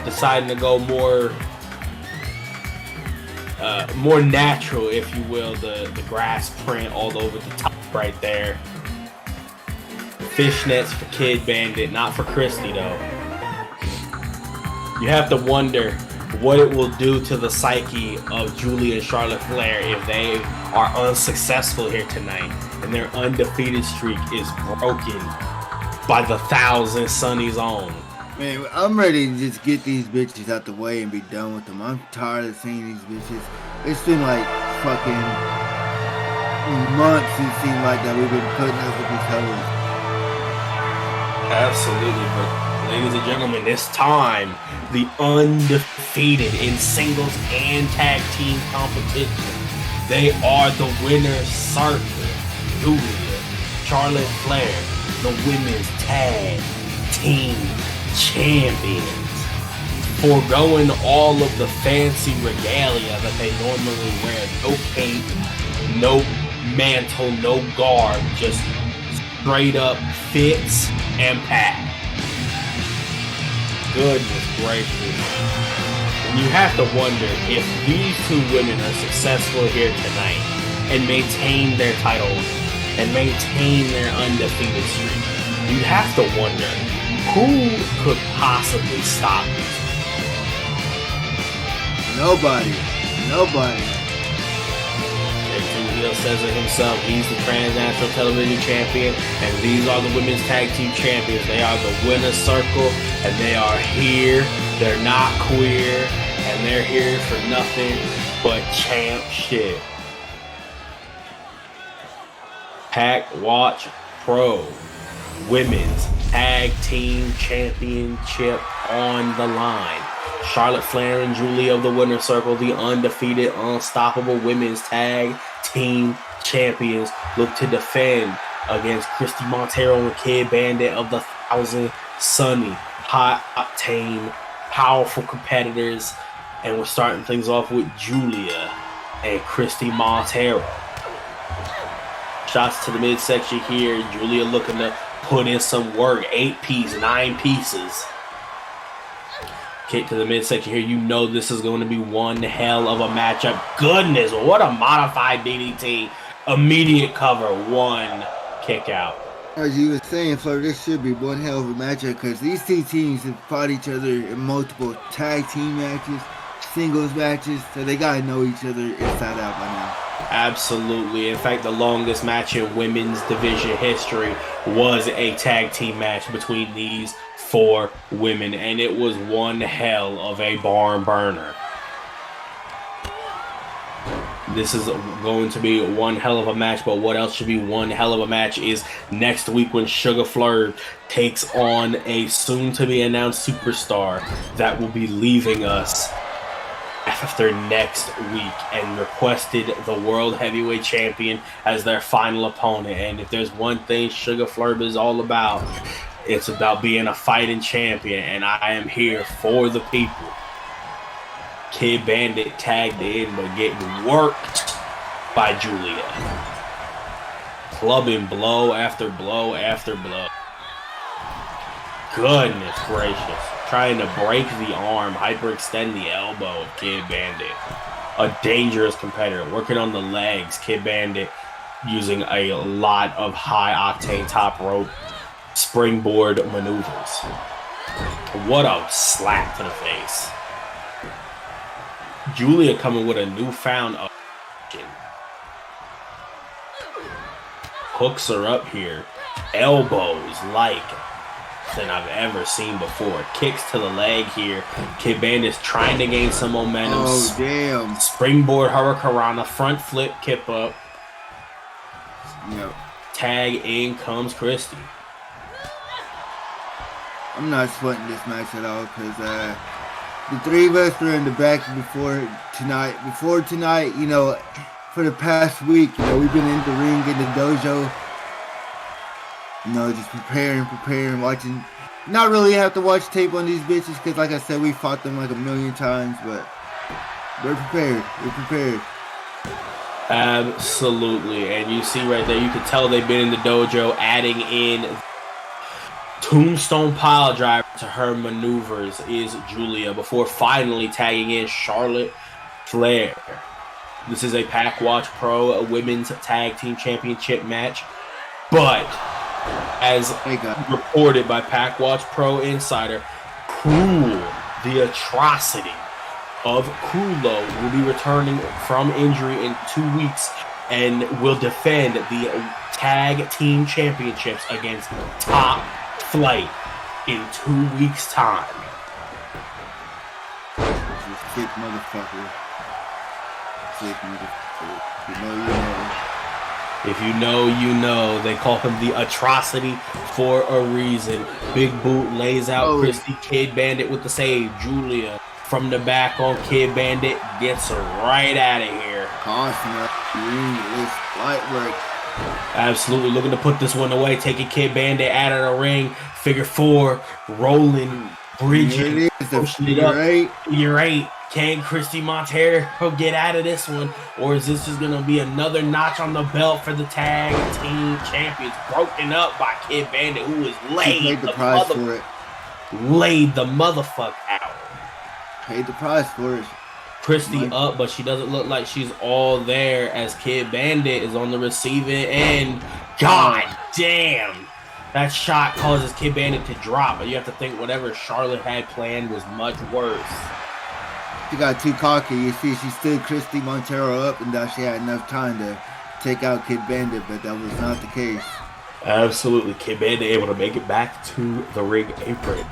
deciding to go more natural, if you will, the grass print all over the top right there. Fishnets for Kid Bandit, not for Christie though. You have to wonder what it will do to the psyche of Giulia and Charlotte Flair if they are unsuccessful here tonight and their undefeated streak is broken by the Thousand Sunny's own. Man, I'm ready to just get these bitches out the way and be done with them. I'm tired of seeing these bitches. It's been like fucking months, it seemed like, that we've been putting us with each other. Absolutely, but ladies and gentlemen, this time, the undefeated in singles and tag team competition. They are the Winner's Circle. Giulia, Charlotte Flair, the Women's Tag Team Champions, foregoing all of the fancy regalia that they normally wear. No cape, no mantle, no garb, just straight up fits and pack. Goodness gracious. And you have to wonder if these two women are successful here tonight and maintain their titles and maintain their undefeated streak. You have to wonder, who could possibly stop this? Nobody. Hill says it himself. He's the Transnational Television Champion, and these are the Women's Tag Team Champions. They are the Winner's Circle, and they are here. They're not queer, and they're here for nothing but champ shit. Pack Watch Pro Women's Tag Team Championship on the line. Charlotte Flair and Giulia of the Winner's Circle, the undefeated, unstoppable Women's Tag Team Champions, look to defend against Christie Monteiro and Kid Bandit of the 1000 Sunny. Hot octane, powerful competitors. And we're starting things off with Giulia and Christie Monteiro. Shots to the midsection here. Giulia looking to put in some work. 8-piece, 9 pieces. Kick to the midsection here. You know this is going to be one hell of a matchup. Goodness, what a modified DDT. Immediate cover. One kick out. As you were saying, Flair, this should be one hell of a matchup because these two teams have fought each other in multiple tag team matches, singles matches, so they got to know each other inside out by now. Absolutely. In fact, the longest match in women's division history was a tag team match between these 4 women, and it was one hell of a barn burner. This is going to be one hell of a match, but what else should be one hell of a match is next week when Sugar Flirt takes on a soon-to-be-announced superstar that will be leaving us after next week and requested the World Heavyweight Champion as their final opponent. And if there's one thing Sugar Flirt is all about, it's about being a fighting champion, and I am here for the people. Kid Bandit tagged in, but getting worked by Giulia. Clubbing blow after blow after blow. Goodness gracious. Trying to break the arm, hyperextend the elbow of Kid Bandit. A dangerous competitor. Working on the legs. Kid Bandit using a lot of high-octane top rope springboard maneuvers. What a slap to the face. Giulia coming with a newfound action. Hooks her up here. Elbows like than I've ever seen before. Kicks to the leg here. Kid Bandit's trying to gain some momentum. Oh, damn. Springboard Hurricanrana, front flip, kip up. Yep. Tag in comes Christie. I'm not sweating this match at all because the 3 of us were in the back before tonight, you know, for the past week, you know, we've been in the ring, in the dojo, you know, just preparing, watching. Not really have to watch tape on these bitches because, like I said, we fought them like a million times, but we're prepared. Absolutely. And you see right there, you can tell they've been in the dojo, adding in Tombstone Pile Driver to her maneuvers is Giulia before finally tagging in Charlotte Flair. This is a Pack Watch Pro Women's Tag Team Championship match, but as reported by Pack Watch Pro Insider, Cruel, the atrocity of Crulo, will be returning from injury in 2 weeks and will defend the Tag Team Championships against Top Flight in 2 weeks' time. Sick motherfucker. You know. If you know, you know. They call him the atrocity for a reason. Big Boot lays out Christie. Kid Bandit with the save. Giulia from the back on Kid Bandit gets her right out of here. Costner, it's light work. Absolutely looking to put this one away. Taking Kid Bandit out of the ring. Figure 4, rolling, bridging, pushing it up. Figure 8. Can Christie Monteiro get out of this one? Or is this just going to be another notch on the belt for the tag team champions? Broken up by Kid Bandit, who is laid the motherfucker out. Paid the price for it. Christie up, but she doesn't look like she's all there as Kid Bandit is on the receiving end. God damn. That shot causes Kid Bandit to drop, but you have to think whatever Charlotte had planned was much worse. She got too cocky. You see, she stood Christie Monteiro up and thought she had enough time to take out Kid Bandit, but that was not the case. Absolutely. Kid Bandit able to make it back to the ring apron.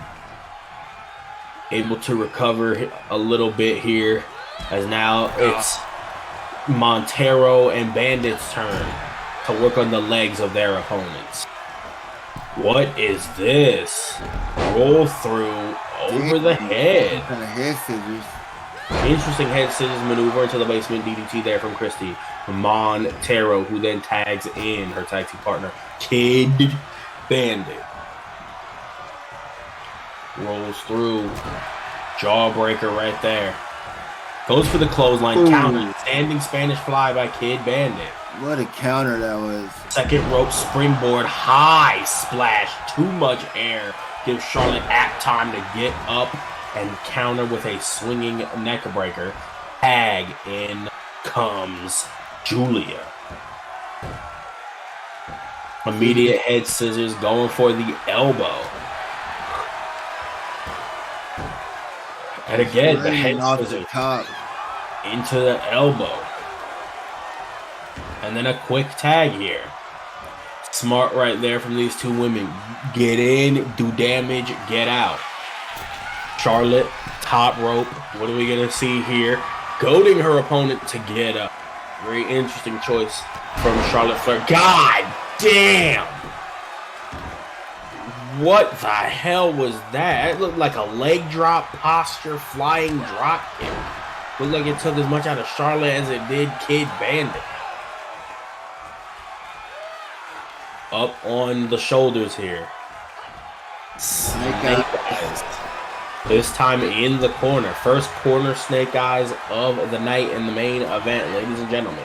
Able to recover a little bit here, as now it's Monteiro and Bandit's turn. to work on the legs of their opponents. What is this? Roll through over the head. Kind of head scissors. Interesting head scissors maneuver into the basement DDT there from Christie. Monteiro, who then tags in her tag team partner, Kid Bandit. Rolls through. Jawbreaker right there. Goes for the clothesline. Counter. Standing Spanish fly by Kid Bandit. What a counter that was. Second rope springboard. High splash. Too much air. Gives Charlotte apt time to get up and counter with a swinging neck breaker. Tag in comes Giulia. Immediate head scissors going for the elbow. And again, the head scissors into the elbow. And then a quick tag here. Smart right there from these two women. Get in, do damage, get out. Charlotte, top rope. What are we going to see here? Goading her opponent to get up. Very interesting choice from Charlotte Flair. God damn! What the hell was that? It looked like a leg drop posture flying drop kick. Looked like it took as much out of Charlotte as it did Kid Bandit. Up on the shoulders here. Snake eyes. This time in the corner. First corner snake eyes of the night in the main event, ladies and gentlemen.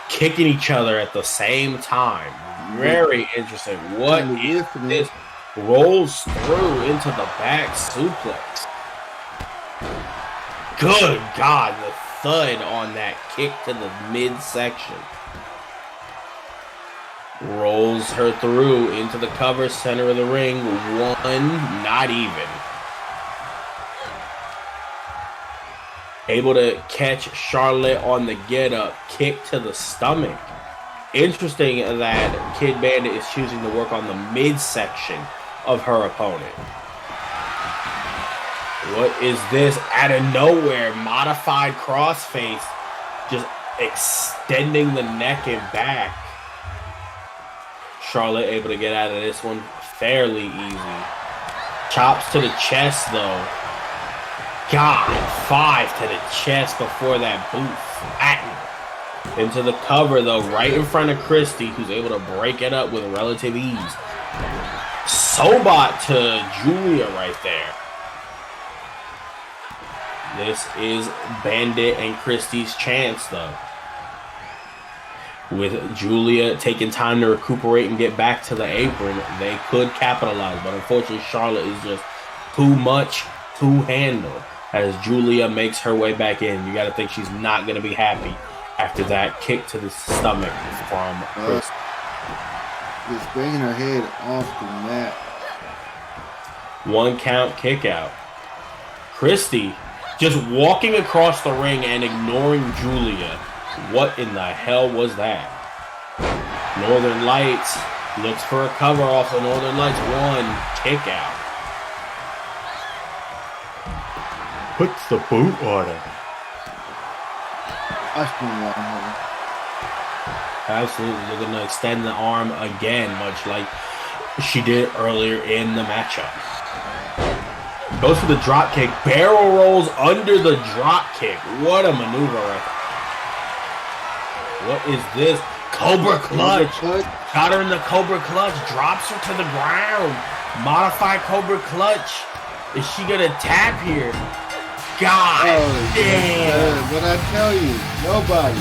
Kicking each other at the same time. Very interesting. What is this? Rolls through into the back suplex. Good God, the thud on that kick to the midsection. Rolls her through into the cover, center of the ring. One, not even. Able to catch Charlotte on the get up, kick to the stomach. Interesting that Kid Bandit is choosing to work on the midsection of her opponent. What is this? Out of nowhere, modified crossface, just extending the neck and back. Charlotte able to get out of this one fairly easy. Chops to the chest though. God, 5 to the chest before that boot flattened. Into the cover though, right in front of Christie, who's able to break it up with relative ease. Sobot to Giulia right there. This is Bandit and Christie's chance though. With Giulia taking time to recuperate and get back to the apron, they could capitalize. But unfortunately, Charlotte is just too much to handle. As Giulia makes her way back in, you got to think she's not going to be happy after that kick to the stomach from Christie. Just bringing her head off the mat. 1 count kick out. Christie just walking across the ring and ignoring Giulia. What in the hell was that? Northern Lights looks for a cover off the Northern Lights. 1 kick out. Puts the boot on her. Absolutely. They're going to extend the arm again, much like she did earlier in the matchup. Goes for the drop kick. Barrel rolls under the drop kick. What a maneuver right there. What is this? Cobra clutch. Got her in the Cobra clutch. Drops her to the ground. Modified Cobra clutch. Is she going to tap here? God damn. What I tell you, nobody.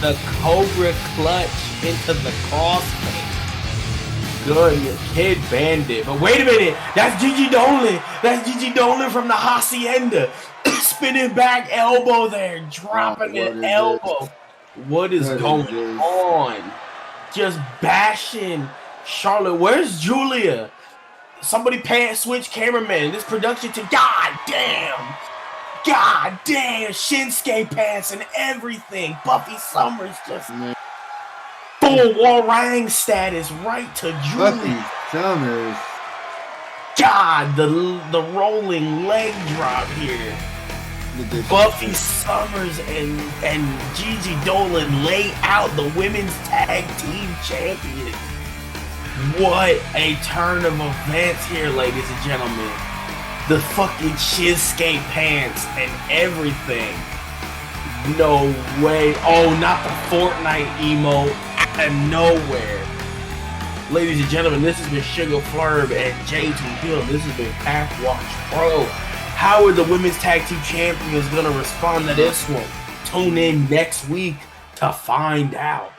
The Cobra clutch into the crossface. Good Kid Bandit. But wait a minute. That's Gigi Dolan. That's Gigi Dolan from the Hacienda. Spinning back elbow there. Dropping an elbow. What is going on? Just bashing Charlotte. Where's Giulia? Somebody switch cameraman. This production to God damn. God damn. Shinsuke pants and everything. Buffy Summers just full Warang status right to Giulia. Buffy Summers. God, the rolling leg drop here. Buffy Summers and Gigi Dolan lay out the women's tag team champions. What a turn of events here, ladies and gentlemen. The fucking cheesecake pants and everything. No way. Oh, not the Fortnite emo out of nowhere. Ladies and gentlemen, this has been Sugar Flurb and JT Hill. This has been Pack Watch Pro. How are the women's tag team champions going to respond to this one? Tune in next week to find out.